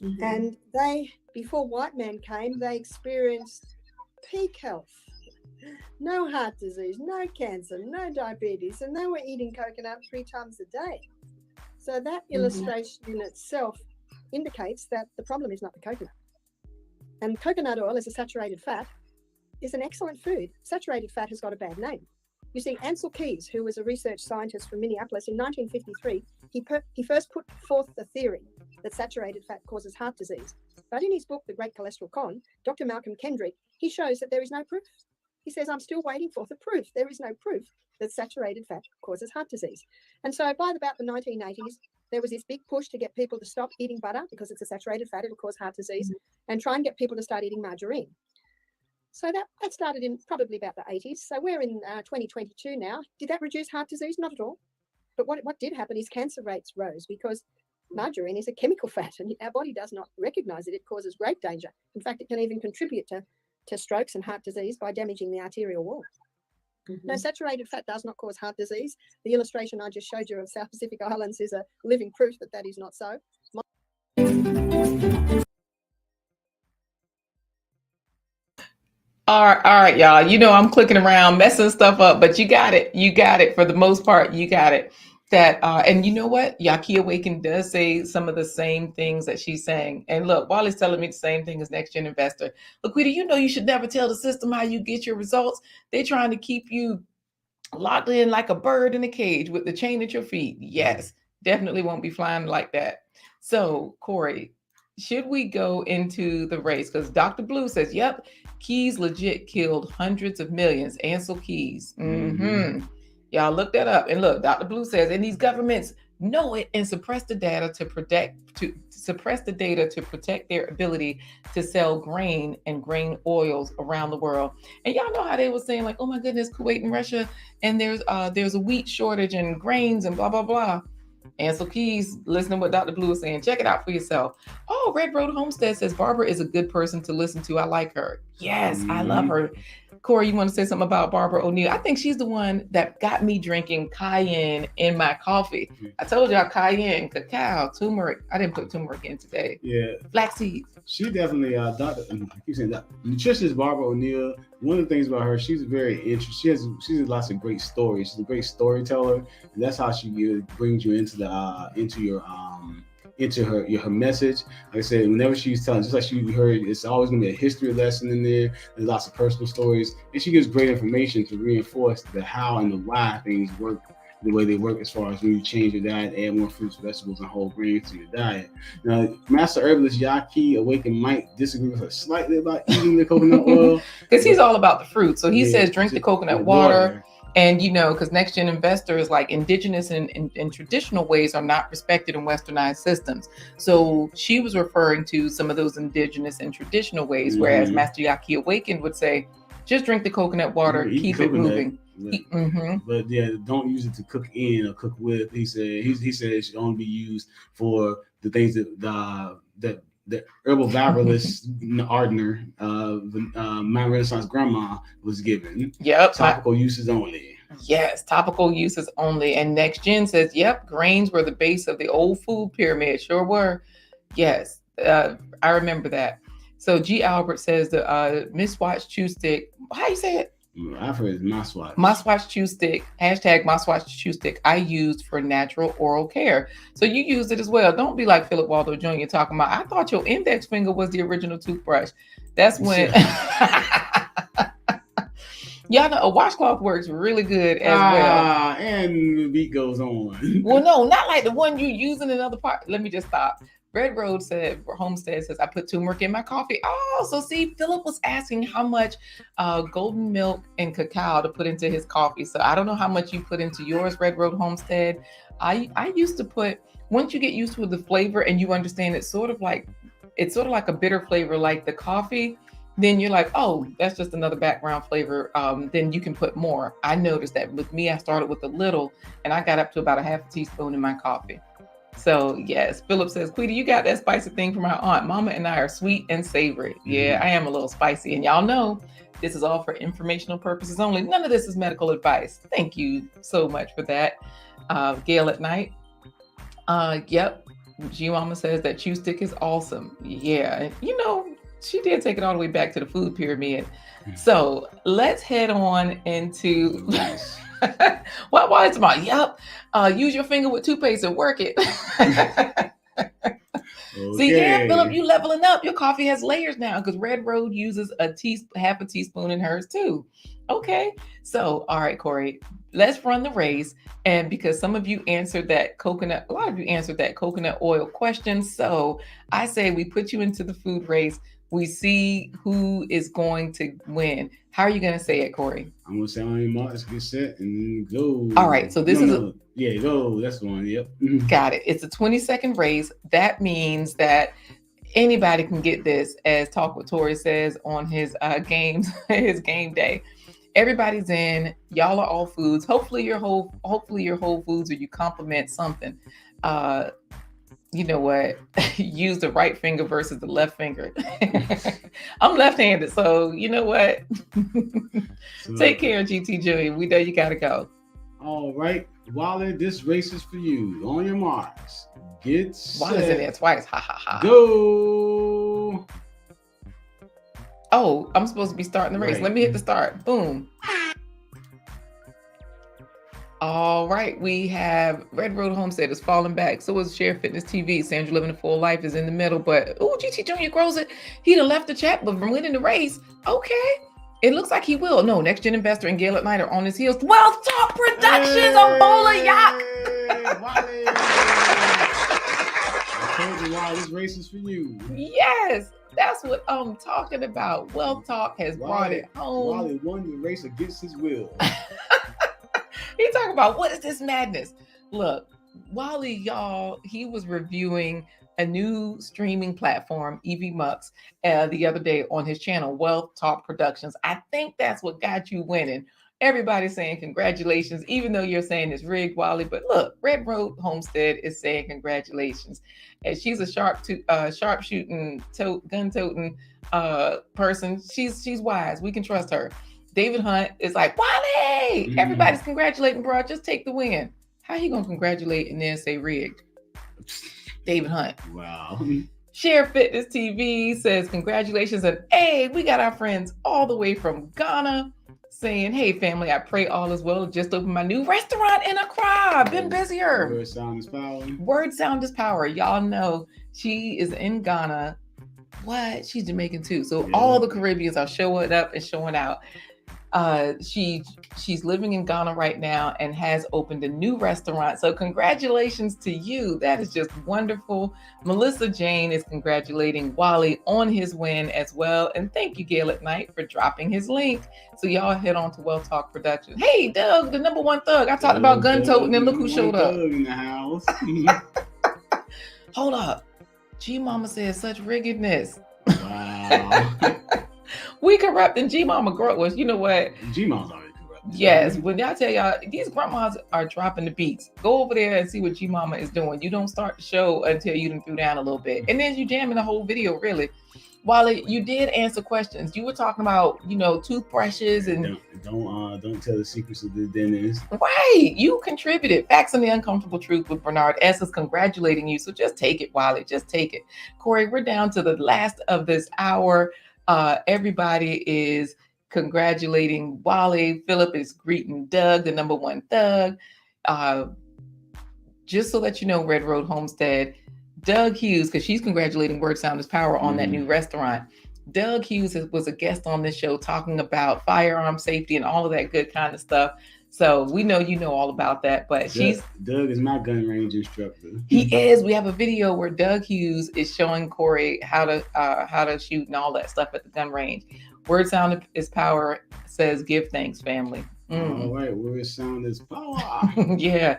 Mm-hmm. And they, before white men came, they experienced peak health. No heart disease, no cancer, no diabetes, and they were eating coconut 3 times a day. So that illustration in itself indicates that the problem is not the coconut. And coconut oil as a saturated fat is an excellent food. Saturated fat has got a bad name. You see, Ansel Keys, who was a research scientist from Minneapolis in 1953, he first put forth the theory that saturated fat causes heart disease. But in his book, The Great Cholesterol Con, Dr. Malcolm Kendrick, he shows that there is no proof. He says, I'm still waiting for the proof. There is no proof that saturated fat causes heart disease. And so by about the 1980s, there was this big push to get people to stop eating butter because it's a saturated fat, it'll cause heart disease, and try and get people to start eating margarine. So that started in probably about the 80s. So we're in 2022 now. Did that reduce heart disease? Not at all. But what did happen is cancer rates rose because margarine is a chemical fat and our body does not recognize it. It causes great danger. In fact, it can even contribute to strokes and heart disease by damaging the arterial wall. Mm-hmm. No, saturated fat does not cause heart disease. The illustration I just showed you of South Pacific Islands is a living proof that that is not so. All right, y'all. You know I'm clicking around, messing stuff up, but you got it. You got it. For the most part, you got it. That and you know what? Yah'ki Awaken does say some of the same things that she's saying. And look, Wally's telling me the same thing as Next Gen Investor. Laquita, you know you should never tell the system how you get your results. They're trying to keep you locked in like a bird in a cage with the chain at your feet. Yes, definitely won't be flying like that. So, Corey, should we go into the race? Because Dr. Blue says, yep, Keys legit killed hundreds of millions. Ansel Keys. Mm-hmm. Y'all look that up. And look, Dr. Blue says, and these governments know it and suppress the data to protect their ability to sell grain and grain oils around the world. And y'all know how they were saying like, oh my goodness, Kuwait and Russia, and there's a wheat shortage and grains and blah, blah, blah. Ansel Keys, listen to what Dr. Blue is saying. Check it out for yourself. Oh, Red Road Homestead says, Barbara is a good person to listen to. I like her. Yes, I love her. Corey, you want to say something about Barbara O'Neill? I think she's the one that got me drinking cayenne in my coffee. I told y'all cayenne, cacao, turmeric. I didn't put turmeric in today. Yeah. Flax seeds. She definitely, Dr. I keep saying that. Nutritionist Barbara O'Neill. One of the things about her, she's very interesting. She has lots of great stories. She's a great storyteller, and that's how she brings you into her message. Like I said, whenever she's telling, just like you heard, it's always gonna be a history lesson in there. There's lots of personal stories, and she gives great information to reinforce the how and the why things work the way they work, as far as when you change your diet, add more fruits, vegetables, and whole grains to your diet. Now, Master Herbalist Yah'ki Awaken might disagree with her slightly about eating the coconut oil. Because he's all about the fruit. So he says drink the coconut water. And, you know, because Next Gen Investors, like indigenous and traditional ways are not respected in westernized systems. So she was referring to some of those indigenous and traditional ways, whereas Master Yah'ki Awakened would say, just drink the coconut water, keep it moving. But yeah, don't use it to cook in or cook with. He said it should only be used for the things that the herbal viralist Ardner, my Renaissance grandma was given. Yep. Topical uses only. Yes, topical uses only. And Next Gen says, yep, grains were the base of the old food pyramid. Sure were. Yes, I remember that. So G. Albert says the Miswatch Chew Stick. How you say it? I've heard Miswatch. Miswatch Chew Stick. Hashtag Miswatch Chew Stick. I used for natural oral care. So you used it as well. Don't be like Philip Waldo Jr. talking about, I thought your index finger was the original toothbrush. That's when... Y'all know a washcloth works really good as well. And the beat goes on. Well, no, not like the one you use in another part. Let me just stop. Red Road Homestead says, I put turmeric in my coffee. Oh, so see, Philip was asking how much golden milk and cacao to put into his coffee. So I don't know how much you put into yours, Red Road Homestead. I used to put, once you get used to the flavor and you understand it's sort of like a bitter flavor like the coffee, then you're like, oh, that's just another background flavor. Then you can put more. I noticed that with me, I started with a little and I got up to about a half a teaspoon in my coffee. So yes, Philip says, Quita, you got that spicy thing from our aunt. Mama and I are sweet and savory. Yeah, I am a little spicy. And y'all know this is all for informational purposes only. None of this is medical advice. Thank you so much for that. Gail at Night. Yep. G Mama says that chew stick is awesome. Yeah. You know, she did take it all the way back to the food pyramid. So let's head on into why it's about, yep. Use your finger with toothpaste and work it. Okay. See, yeah, Philip, you leveling up. Your coffee has layers now because Red Road uses half a teaspoon in hers too. Okay. So, all right, Corey, let's run the race. And because some of you answered that a lot of you answered that coconut oil question. So I say we put you into the food race. We see who is going to win. How are you going to say it, Corey? I'm going to say on your marks, get set, and go. All right. So this go. That's the one. Yep. Got it. It's a 20-second race. That means that anybody can get this, as Talk with Tori says on his his game day. Everybody's in. Y'all are all foods. Hopefully your whole foods, or you complement something. You know what? Use the right finger versus the left finger. I'm left-handed, so you know what? Take care, GT Junior. We know you gotta go. All right, Wally, this race is for you. On your marks, get set. Wally's in there twice. Ha ha ha. Go. Oh, I'm supposed to be starting the race. Right. Let me hit the start. Boom. All right, we have Red Road Homestead is falling back. So is Share Fitness TV. Sandra Living a Full Life is in the middle, but GT Junior grows it. He done left the chat, but from winning the race, okay. It looks like he will. No, Next Gen Investor and Gail at Night are on his heels. Wealth Talk Productions on Bowl of Yah'ki. Wally. I told you, Wally, this race is for you. Yes, that's what I'm talking about. Wealth Talk has brought it home. Wally won the race against his will. He talking about, what is this madness? Look, Wally, y'all, he was reviewing a new streaming platform, EV Mux, the other day on his channel, Wealth Talk Productions. I think that's what got you winning. Everybody's saying congratulations, even though you're saying it's rigged, Wally. But look, Red Road Homestead is saying congratulations. And she's a sharpshooting, gun-toting person. She's wise. We can trust her. David Hunt is like, Wally, everybody's congratulating, bro. Just take the win. How you gonna congratulate and then say rigged? David Hunt. Wow. Share Fitness TV says congratulations. And hey, we got our friends all the way from Ghana saying, hey, family, I pray all is well. Just opened my new restaurant in Accra. Been busier. Word sound is power. Word sound is power. Y'all know she is in Ghana. What? She's Jamaican too. So all the Caribbeans are showing up and showing out. She's living in Ghana right now and has opened a new restaurant. So congratulations to you. That is just wonderful. Melissa Jane is congratulating Wally on his win as well. And thank you, Gail at Night, for dropping his link. So y'all head on to Wealth Talk Productions. Hey, Doug, the number one thug. I talked about gun toting and look who showed up. In the house. Hold up. G Mama says such riggedness. Wow. We corrupt and G Mama grow us. You know what? G Mama's already corrupt. Yes, when I tell y'all, these grandmas are dropping the beats. Go over there and see what G Mama is doing. You don't start the show until you done threw down a little bit. And then you jamming the whole video, really. Wally, you did answer questions. You were talking about, toothbrushes and don't tell the secrets of the dentist. Right. You contributed. Facts and the Uncomfortable Truth with Bernard S. is congratulating you. So just take it, Wally. Just take it. Corey, we're down to the last of this hour. Everybody is congratulating Wally. Philip is greeting Doug, the number one thug. Just so that you know, Red Road Homestead, Doug Hughes, because she's congratulating Word Sound is Power on that new restaurant. Doug Hughes was a guest on this show talking about firearm safety and all of that good kind of stuff. So we know you know all about that, but Doug is my gun range instructor. He is. We have a video where Doug Hughes is showing Corey how to shoot and all that stuff at the gun range. Word sound is power says give thanks, family. All right, word sound is power. Yeah,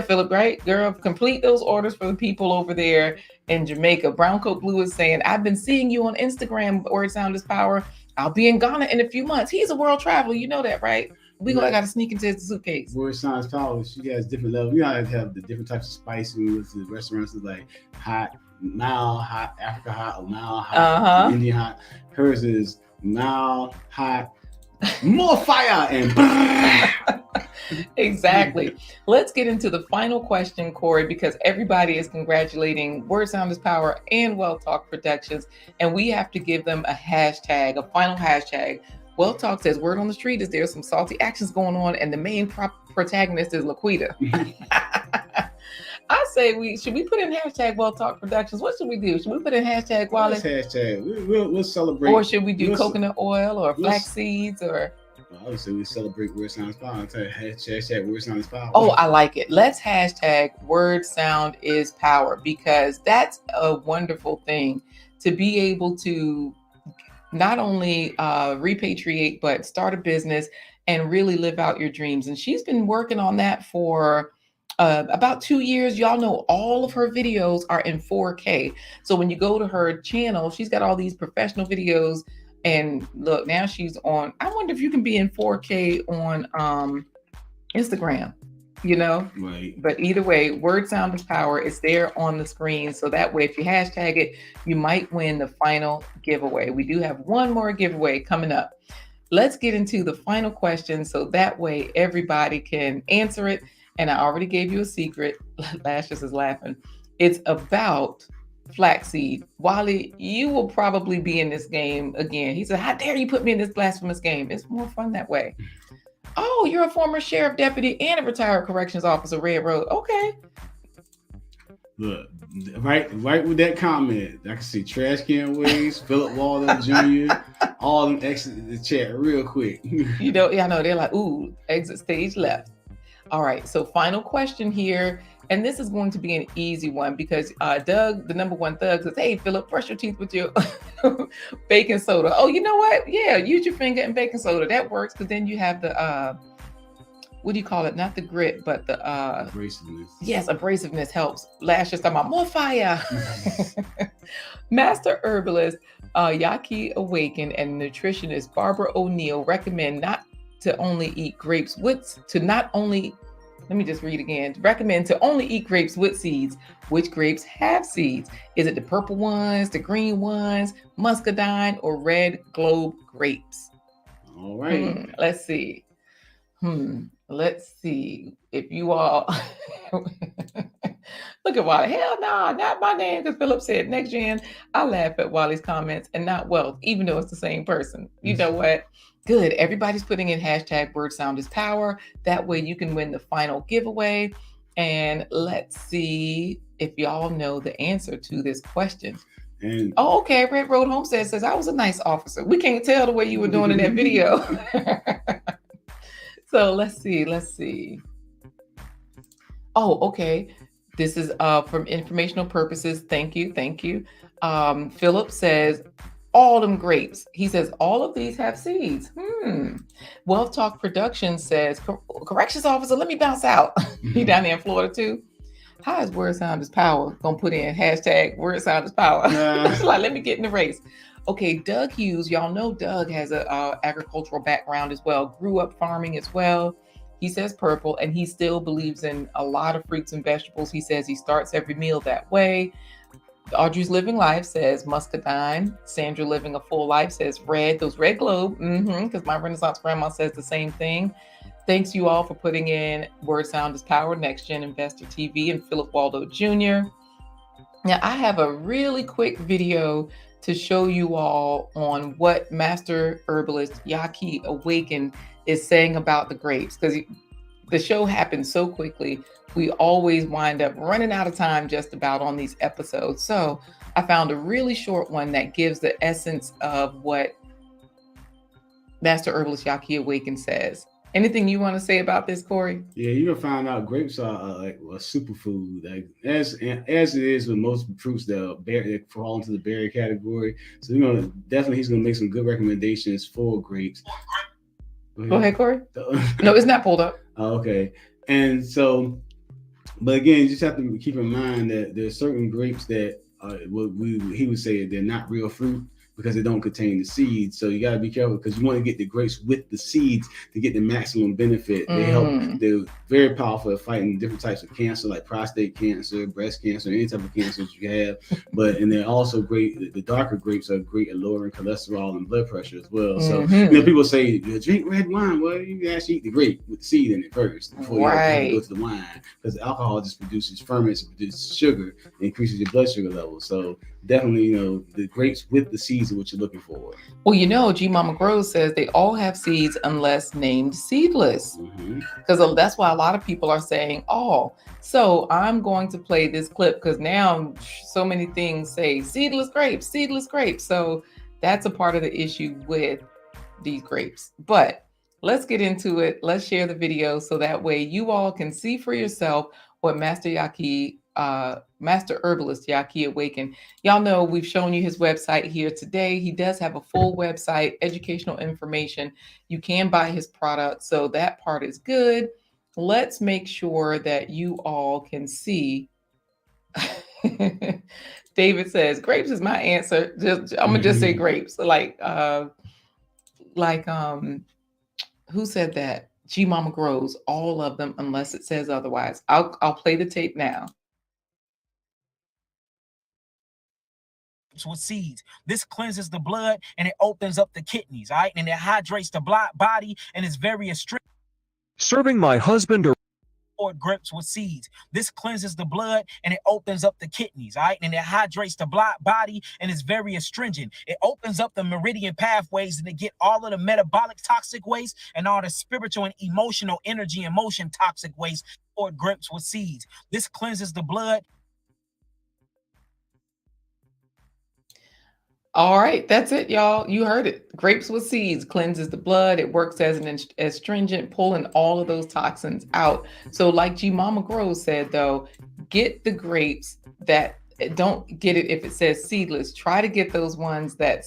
Philip, right? Girl, complete those orders for the people over there in Jamaica. Brown Coat Blue is saying, I've been seeing you on Instagram. Word sound is power. I'll be in Ghana in a few months. He's a world traveler. You know that, right? We got to sneak into his suitcase. Word sound is power. She has different levels. You gotta have the different types of spice with the restaurants. Is like hot, mild, hot, Africa hot, or mild, hot, Indian hot. Hers is mild, hot, more fire, and Exactly. Let's get into the final question, Corey, because everybody is congratulating Word Sound is Power and Well Talk Productions, and we have to give them a hashtag, a final hashtag. Well Talk says, word on the street is there's some salty actions going on, and the main protagonist is Laquita. I say should we put in hashtag Well Talk Productions? What should we do? Should we put in hashtag Wally? Hashtag. We'll celebrate. Or should we do coconut oil or flax seeds or? I would say we celebrate Word Sound is Power. Hashtag Word Sound is Power. Oh, I like it. Let's hashtag Word Sound is Power, because that's a wonderful thing to be able to not only repatriate, but start a business and really live out your dreams. And she's been working on that for about 2 years. Y'all know all of her videos are in 4K. So when you go to her channel, she's got all these professional videos. And look, now she's on, I wonder if you can be in 4K on Instagram, you know? Right. But either way, Word Sound is Power. It's there on the screen. So that way, if you hashtag it, you might win the final giveaway. We do have one more giveaway coming up. Let's get into the final question. So that way everybody can answer it. And I already gave you a secret. Lashes is laughing. It's about flaxseed. Wally, you will probably be in this game again. He said, how dare you put me in this blasphemous game? It's more fun that way. Oh, you're a former sheriff deputy and a retired corrections officer, Red Road. Okay. Look, right with that comment, I can see Trash Can Waves, Philip Walden Jr., all them exit the chat real quick. You know, I know they're like, ooh, exit stage left. All right, so final question here. And this is going to be an easy one because Doug, the number one thug, says, hey, Philip, brush your teeth with your baking soda. Oh, you know what? Yeah, use your finger and baking soda. That works because then you have the, what do you call it? Not the grit, but the... abrasiveness. Yes, abrasiveness helps. Lashes talking about more fire. Master Herbalist, Yah'ki Awaken, and Nutritionist Barbara O'Neill recommend not to only eat grapes let me just read again. Recommend to only eat grapes with seeds. Which grapes have seeds? Is it the purple ones, the green ones, muscadine, or red globe grapes? All right. Let's see. Let's see if you all look at Wally. Hell no, not my name. Because Philip said next gen. I laugh at Wally's comments and not Wealth, even though it's the same person. You know what? Good. Everybody's putting in hashtag Word Sound is Power. That way you can win the final giveaway. And let's see if y'all know the answer to this question. Oh, okay. Red Road Homestead says, I was a nice officer. We can't tell the way you were doing in that video. So let's see. Oh, okay. This is from informational purposes. Thank you. Philip says, all them grapes. He says, all of these have seeds. Wealth Talk Productions says, corrections officer, let me bounce out. He down there in Florida too. How is Word Sound is Power? Gonna put in hashtag Word Sound is Power. It's like, let me get in the race. Okay, Doug Hughes, y'all know Doug has a agricultural background as well. Grew up farming as well. He says purple, and he still believes in a lot of fruits and vegetables. He says he starts every meal that way. Audrey's Living Life says muscadine. Sandra Living a Full Life says red. Those red globe. Because my Renaissance grandma says the same thing. Thanks you all for putting in Word Sound is Power, Next Gen Investor TV, and Philip Waldo Jr. Now, I have a really quick video to show you all on what Master Herbalist Yah'ki Awaken is saying about the grapes, because the show happened so quickly. We always wind up running out of time just about on these episodes. So I found a really short one that gives the essence of what Master Herbalist Yah'ki Awaken says. Anything you want to say about this, Corey? Yeah, you're gonna find out grapes are like a superfood, like as it is with most fruits that fall into the berry category. So he's gonna make some good recommendations for grapes. Go ahead, Corey. No, it's not pulled up. Oh, okay, and so, but again, you just have to keep in mind that there's certain grapes that he would say they're not real fruit because they don't contain the seeds. So you got to be careful because you want to get the grapes with the seeds to get the maximum benefit. They help. They're very powerful at fighting different types of cancer, like prostate cancer, breast cancer, any type of cancer that you have. And they're also great. The darker grapes are great at lowering cholesterol and blood pressure as well. So people say, you drink red wine. Well, you actually eat the grape with the seed in it first before you go to the wine, because alcohol just ferments, produces sugar, and increases your blood sugar levels. So definitely, the grapes with the seeds are what you're looking for. Well, G Mama Grows says they all have seeds unless named seedless. Because that's why a lot of people are saying all. So I'm going to play this clip because now so many things say seedless grapes, seedless grapes. So that's a part of the issue with these grapes. But let's get into it. Let's share the video so that way you all can see for yourself what Master Yah'ki, Master Herbalist Yah'ki Awaken. Y'all know we've shown you his website here today. He does have a full website, educational information. You can buy his product, so that part is good. Let's make sure that you all can see. David says, grapes is my answer. I'm gonna just say grapes. Who said that? G Mama Grows, all of them, unless it says otherwise. I'll play the tape now. With seeds. This cleanses the blood and it opens up the kidneys, all right? And it hydrates the body and is very astringent. Serving my husband or grapes with seeds. This cleanses the blood and it opens up the kidneys, all right? And it hydrates the body and is very astringent. It opens up the meridian pathways and to get all of the metabolic toxic waste and all the spiritual and emotional energy and motion toxic waste or grapes with seeds. This cleanses the blood. All right, that's it, y'all. You heard it. Grapes with seeds cleanses the blood. It works as an astringent, pulling all of those toxins out. So like G Mama Grows said, though, get the grapes that don't get it if it says seedless. Try to get those ones that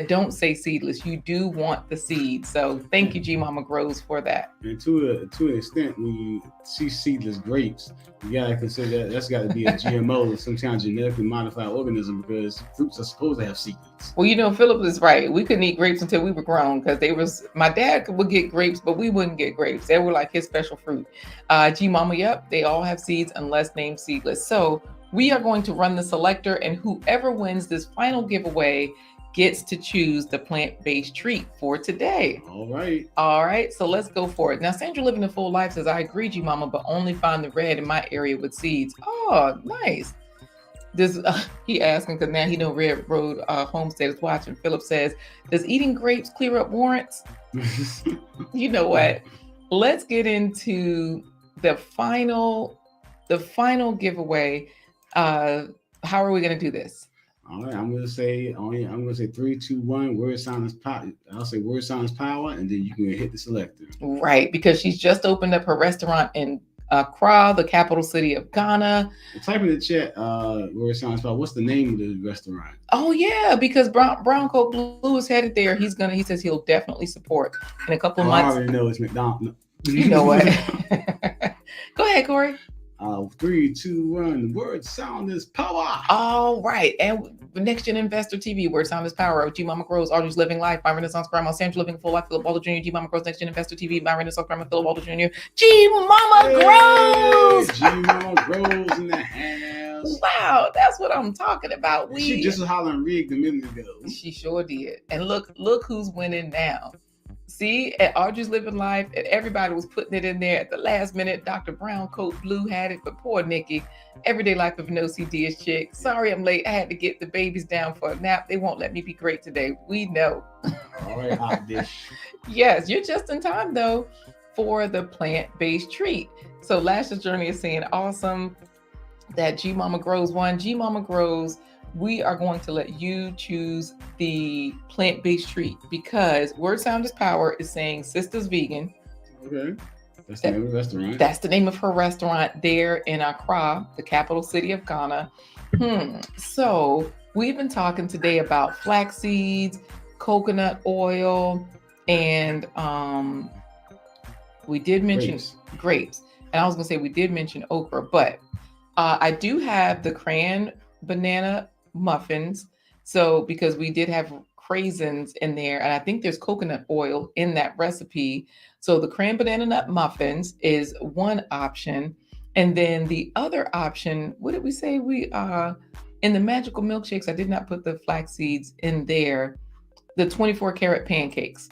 don't say seedless. You do want the seed. So thank you, G Mama Grows, for that. And to an extent, when you see seedless grapes, you gotta consider that's got to be a GMO, some kind of genetically modified organism, because fruits are supposed to have seeds. Well, Philip is right. We couldn't eat grapes until we were grown because my dad would get grapes, but we wouldn't get grapes. They were like his special fruit. G Mama, yep, they all have seeds unless named seedless. So we are going to run the selector, and whoever wins this final giveaway gets to choose the plant-based treat for today. All right. So let's go for it. Now, Sandra Living a Full Life says, I agree, G Mama, but only find the red in my area with seeds. Oh, nice. He asking because now he know Red Road Homestead is watching. Philip says, does eating grapes clear up warrants? You know what? Let's get into the final giveaway. How are we going to do this? All right, I'm gonna say 3, 2, 1. Word sound is power. I'll say word sound is power, and then you can hit the selector. Right, because she's just opened up her restaurant in Accra, the capital city of Ghana. Type in the chat, word sound is power. What's the name of the restaurant? Oh yeah, because Brown Coat Blue is headed there. He says he'll definitely support in a couple of months. I already know it's McDonald's. You know what? Go ahead, Corey. 3, 2, 1. Word sound is power. All right. And Next Gen Investor TV, Word Sound is Power. G Mama Grows, Audrey's Living Life. My Renaissance Grandma, Sandra Living Full Life. Philip Walter Jr. G Mama Grows, Next Gen Investor TV. My Renaissance Grandma, Philip Walter Jr. G Mama Grows. G Mama Grows in the house. Wow, that's what I'm talking about. She just was hollering rigged a minute ago. She sure did. And look who's winning now. See, at Audrey's Living Life, and everybody was putting it in there at the last minute. Dr. Brown Coat Blue had it, but poor Nikki. Everyday Life of an OCD chick. Sorry I'm late. I had to get the babies down for a nap. They won't let me be great today. We know. All right, hot dish. Yes, you're just in time, though, for the plant-based treat. So Lash's Journey is saying, awesome that G Mama Grows won. G Mama Grows, we are going to let you choose the plant-based treat because Word Sound is Power is saying Sister's Vegan. Okay. That's the name of the restaurant. That's the name of her restaurant there in Accra, the capital city of Ghana. So we've been talking today about flax seeds, coconut oil, and we did mention grapes. And I was gonna say we did mention okra, but I do have the Cran banana muffins. So because we did have craisins in there, and I think there's coconut oil in that recipe. So the Cran banana nut muffins is one option. And then the other option, what did we say? We in the magical milkshakes, I did not put the flax seeds in there. The 24 karat pancakes.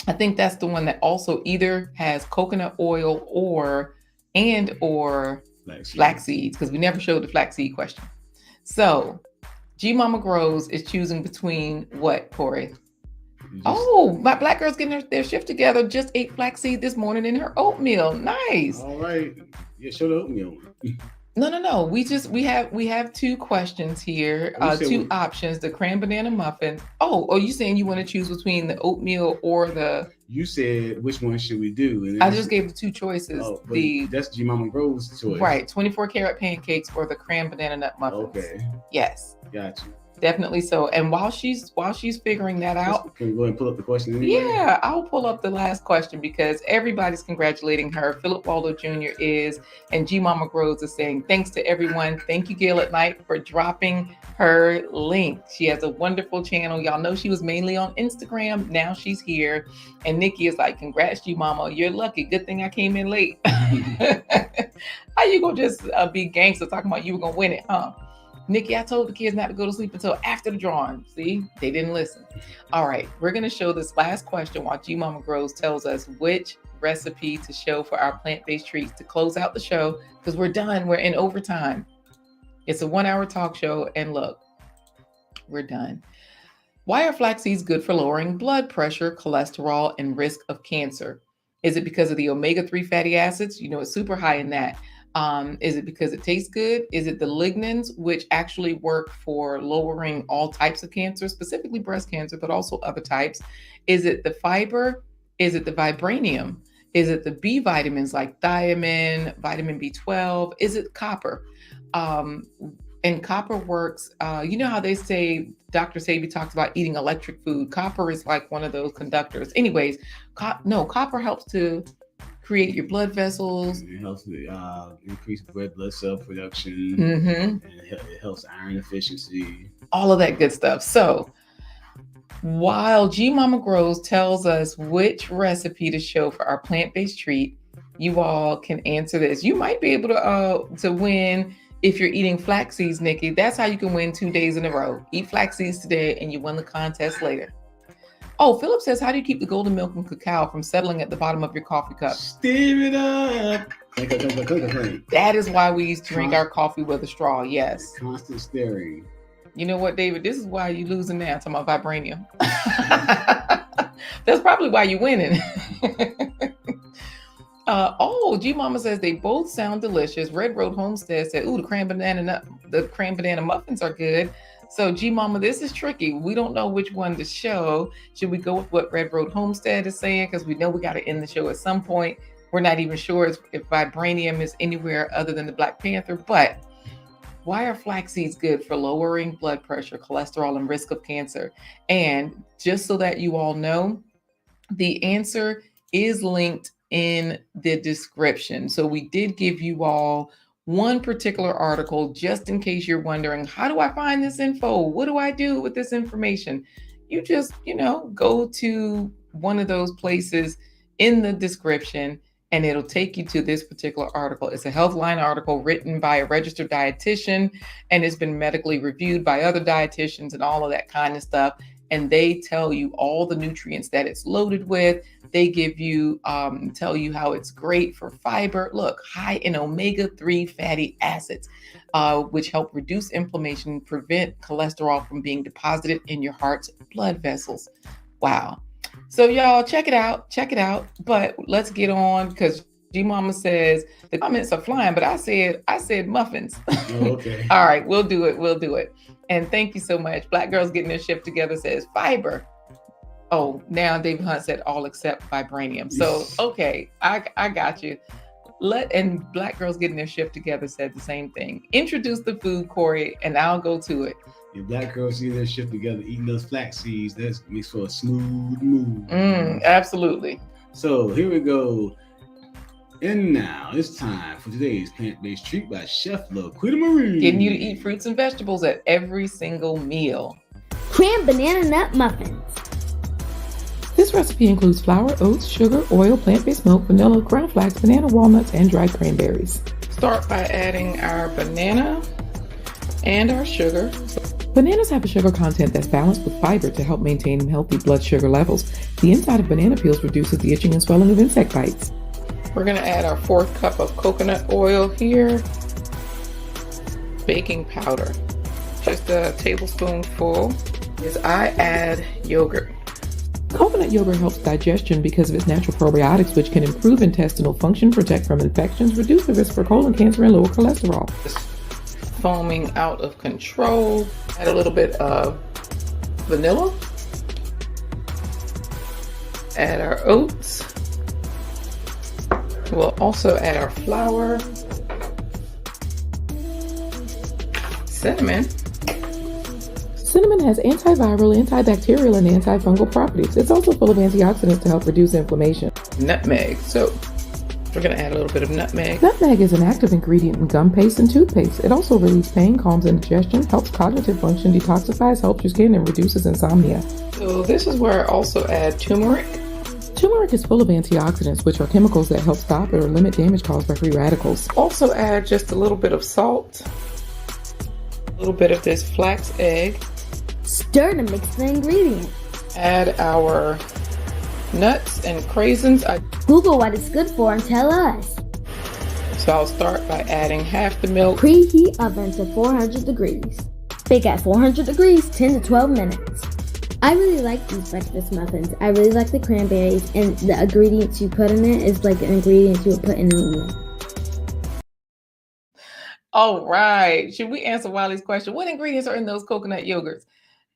I think that's the one that also either has coconut oil or flax seeds, because we never showed the flaxseed question. So G Mama Grows is choosing between what, Corey? My black girl's getting their shift together. Just ate flaxseed this morning in her oatmeal. Nice. All right. Yeah, show the oatmeal. No. We have two questions here. Two options. The Cran banana muffins. Oh, you saying you want to choose between the oatmeal or the? You said which one should we do? And I just gave the two choices. That's G Mama Grove's choice. Right. 24 karat pancakes or the Cran banana nut muffins. Okay. Yes. Gotcha. Definitely so. And while she's figuring that out, can we go ahead and pull up the question anyway? Yeah, I'll pull up the last question because everybody's congratulating her. Philip Waldo Jr. is, and G Mama Grows is saying, thanks to everyone. Thank you, Gail at Night, for dropping her link. She has a wonderful channel. Y'all know she was mainly on Instagram. Now she's here. And Nikki is like, congrats, G Mama. You're lucky. Good thing I came in late. How you gonna just be gangster talking about you were gonna win it, huh? Nikki, I told the kids not to go to sleep until after the drawing. See, they didn't listen. All right, we're going to show this last question while G Mama Grows tells us which recipe to show for our plant-based treats to close out the show, because we're done. We're in overtime. It's a 1-hour talk show, and look, we're done. Why are flax seeds good for lowering blood pressure, cholesterol, and risk of cancer? Is it because of the omega-3 fatty acids? You know, it's super high in that. Is it because it tastes good? Is it the lignans, which actually work for lowering all types of cancer, specifically breast cancer, but also other types? Is it the fiber? Is it the vibranium? Is it the B vitamins like thiamine, vitamin B12? Is it copper? And copper works, you know how they say, Dr. Sabi talks about eating electric food. Copper is like one of those conductors. Anyways, copper helps to create your blood vessels. It helps increase red blood cell production. And it helps iron efficiency. All of that good stuff. So while G Mama Grows tells us which recipe to show for our plant-based treat, you all can answer this. You might be able to win if you're eating flax seeds, Nikki. That's how you can win 2 days in a row. Eat flax seeds today and you win the contest later. Oh, Philip says, how do you keep the golden milk and cacao from settling at the bottom of your coffee cup? Stir it up. Clink. That is why we used to drink our coffee with a straw. Yes. Constant stirring. You know what, David? This is why you're losing now. Talking about vibranium. That's probably why you're winning. G Mama says they both sound delicious. Red Road Homestead said, "Ooh, the cran banana muffins are good." So G Mama, this is tricky. We don't know which one to show. Should we go with what Red Road Homestead is saying? Because we know we got to end the show at some point. We're not even sure if vibranium is anywhere other than the Black Panther. But why are flax seeds good for lowering blood pressure, cholesterol, and risk of cancer? And just so that you all know, the answer is linked in the description. So we did give you all one particular article, just in case you're wondering, how do I find this info? What do I do with this information? You just, go to one of those places in the description and it'll take you to this particular article. It's a Healthline article written by a registered dietitian, and it's been medically reviewed by other dietitians and all of that kind of stuff. And they tell you all the nutrients that it's loaded with. They give you, tell you how it's great for fiber. Look, high in omega-3 fatty acids, which help reduce inflammation, prevent cholesterol from being deposited in your heart's blood vessels. Wow. So y'all check it out. But let's get on, because G Mama says the comments are flying, but I said muffins. Oh, okay. All right, we'll do it. And thank you so much. Black Girls Getting Their Shift Together says fiber. Oh, now David Hunt said all except vibranium. So, okay, I got you. And Black Girls Getting Their Shift Together said the same thing. Introduce the food, Corey, and I'll go to it. If Black girls get their shift together, eating those flax seeds, that makes for a smooth move. Absolutely. So here we go. And now it's time for today's plant-based treat by Chef LaQuita Marie. Getting you to eat fruits and vegetables at every single meal. Cram banana nut muffins. This recipe includes flour, oats, sugar, oil, plant-based milk, vanilla, ground flax, banana, walnuts, and dried cranberries. Start by adding our banana and our sugar. Bananas have a sugar content that's balanced with fiber to help maintain healthy blood sugar levels. The inside of banana peels reduces the itching and swelling of insect bites. We're going to add our 4th cup of coconut oil here. Baking powder. Just a tablespoonful. As I add yogurt. Coconut yogurt helps digestion because of its natural probiotics, which can improve intestinal function, protect from infections, reduce the risk for colon cancer, and lower cholesterol. Foaming out of control. Add a little bit of vanilla. Add our oats. We'll also add our flour. Cinnamon. Cinnamon has antiviral, antibacterial, and antifungal properties. It's also full of antioxidants to help reduce inflammation. Nutmeg. So we're going to add a little bit of nutmeg. Nutmeg is an active ingredient in gum paste and toothpaste. It also relieves pain, calms indigestion, helps cognitive function, detoxifies, helps your skin, and reduces insomnia. So this is where I also add turmeric. Turmeric is full of antioxidants, which are chemicals that help stop or limit damage caused by free radicals. Also add just a little bit of salt, a little bit of this flax egg. Stir to mix the ingredients. Add our nuts and craisins. Google what it's good for and tell us. So I'll start by adding half the milk. Preheat oven to 400 degrees. Bake at 400 degrees, 10 to 12 minutes. I really like these breakfast muffins. I really like the cranberries, and the ingredients you put in it is like the ingredients you would put in an omelet. All right. Should we answer Wiley's question? What ingredients are in those coconut yogurts?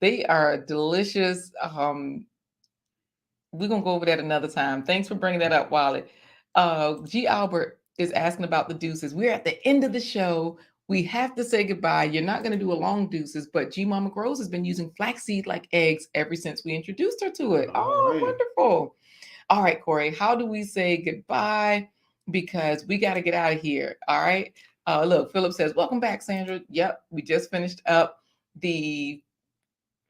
They are delicious. We're going to go over that another time. Thanks for bringing that up, Wiley. G. Albert is asking about the deuces. We're at the end of the show. We have to say goodbye. You're not going to do a long deuces, but G. Mama Grows has been using flaxseed like eggs ever since we introduced her to it. Oh, wonderful. All right, Corey, how do we say goodbye? Because we got to get out of here. All right. Look, Philip says, welcome back, Sandra. Yep, we just finished up the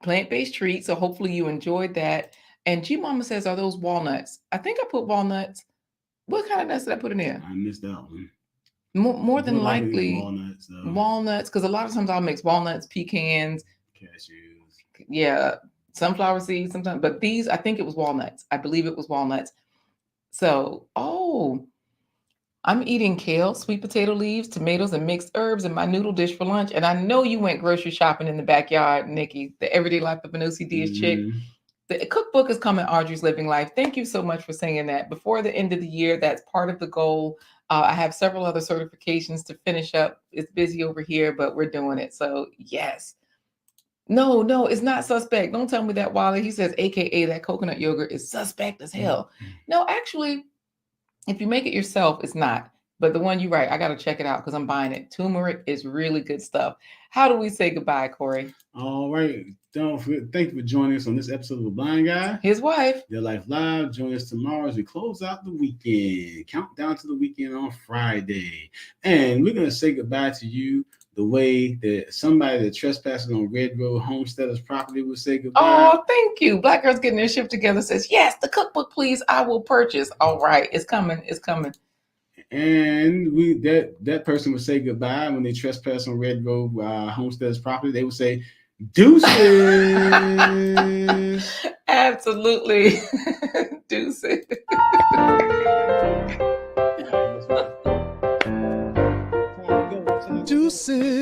plant-based treat. So hopefully you enjoyed that. And G Mama says, are those walnuts? I think I put walnuts. What kind of nuts did I put in there? I missed that one. More than likely walnuts, because a lot of times I'll mix walnuts, pecans, cashews. Yeah, sunflower seeds sometimes. But these, I think it was walnuts. I believe it was walnuts. So, I'm eating kale, sweet potato leaves, tomatoes, and mixed herbs in my noodle dish for lunch. And I know you went grocery shopping in the backyard, Nikki, the Everyday Life of an OCD chick. The cookbook is coming, Audrey's Living Life. Thank you so much for saying that. Before the end of the year, that's part of the goal. I have several other certifications to finish up. It's busy over here, but we're doing it. So yes. No, it's not suspect. Don't tell me that, Wally. He says, AKA that coconut yogurt is suspect as hell. No, actually, if you make it yourself, it's not. But the one you're right, I got to check it out because I'm buying it. Turmeric is really good stuff. How do we say goodbye, Corey? All right. Don't forget, thank you for joining us on this episode of The Blind Guy. His wife. Your Life Live. Join us tomorrow as we close out the weekend. Countdown to the weekend on Friday. And we're going to say goodbye to you the way that somebody that trespassing on Red Road Homesteaders property would say goodbye. Oh, thank you. Black Girls Getting Their Shift Together says, yes, the cookbook, please. I will purchase. All right. It's coming. It's coming. And that person would say goodbye when they trespass on Red Road Homesteaders property. They would say, deuces. Absolutely. Deuces. Deuces.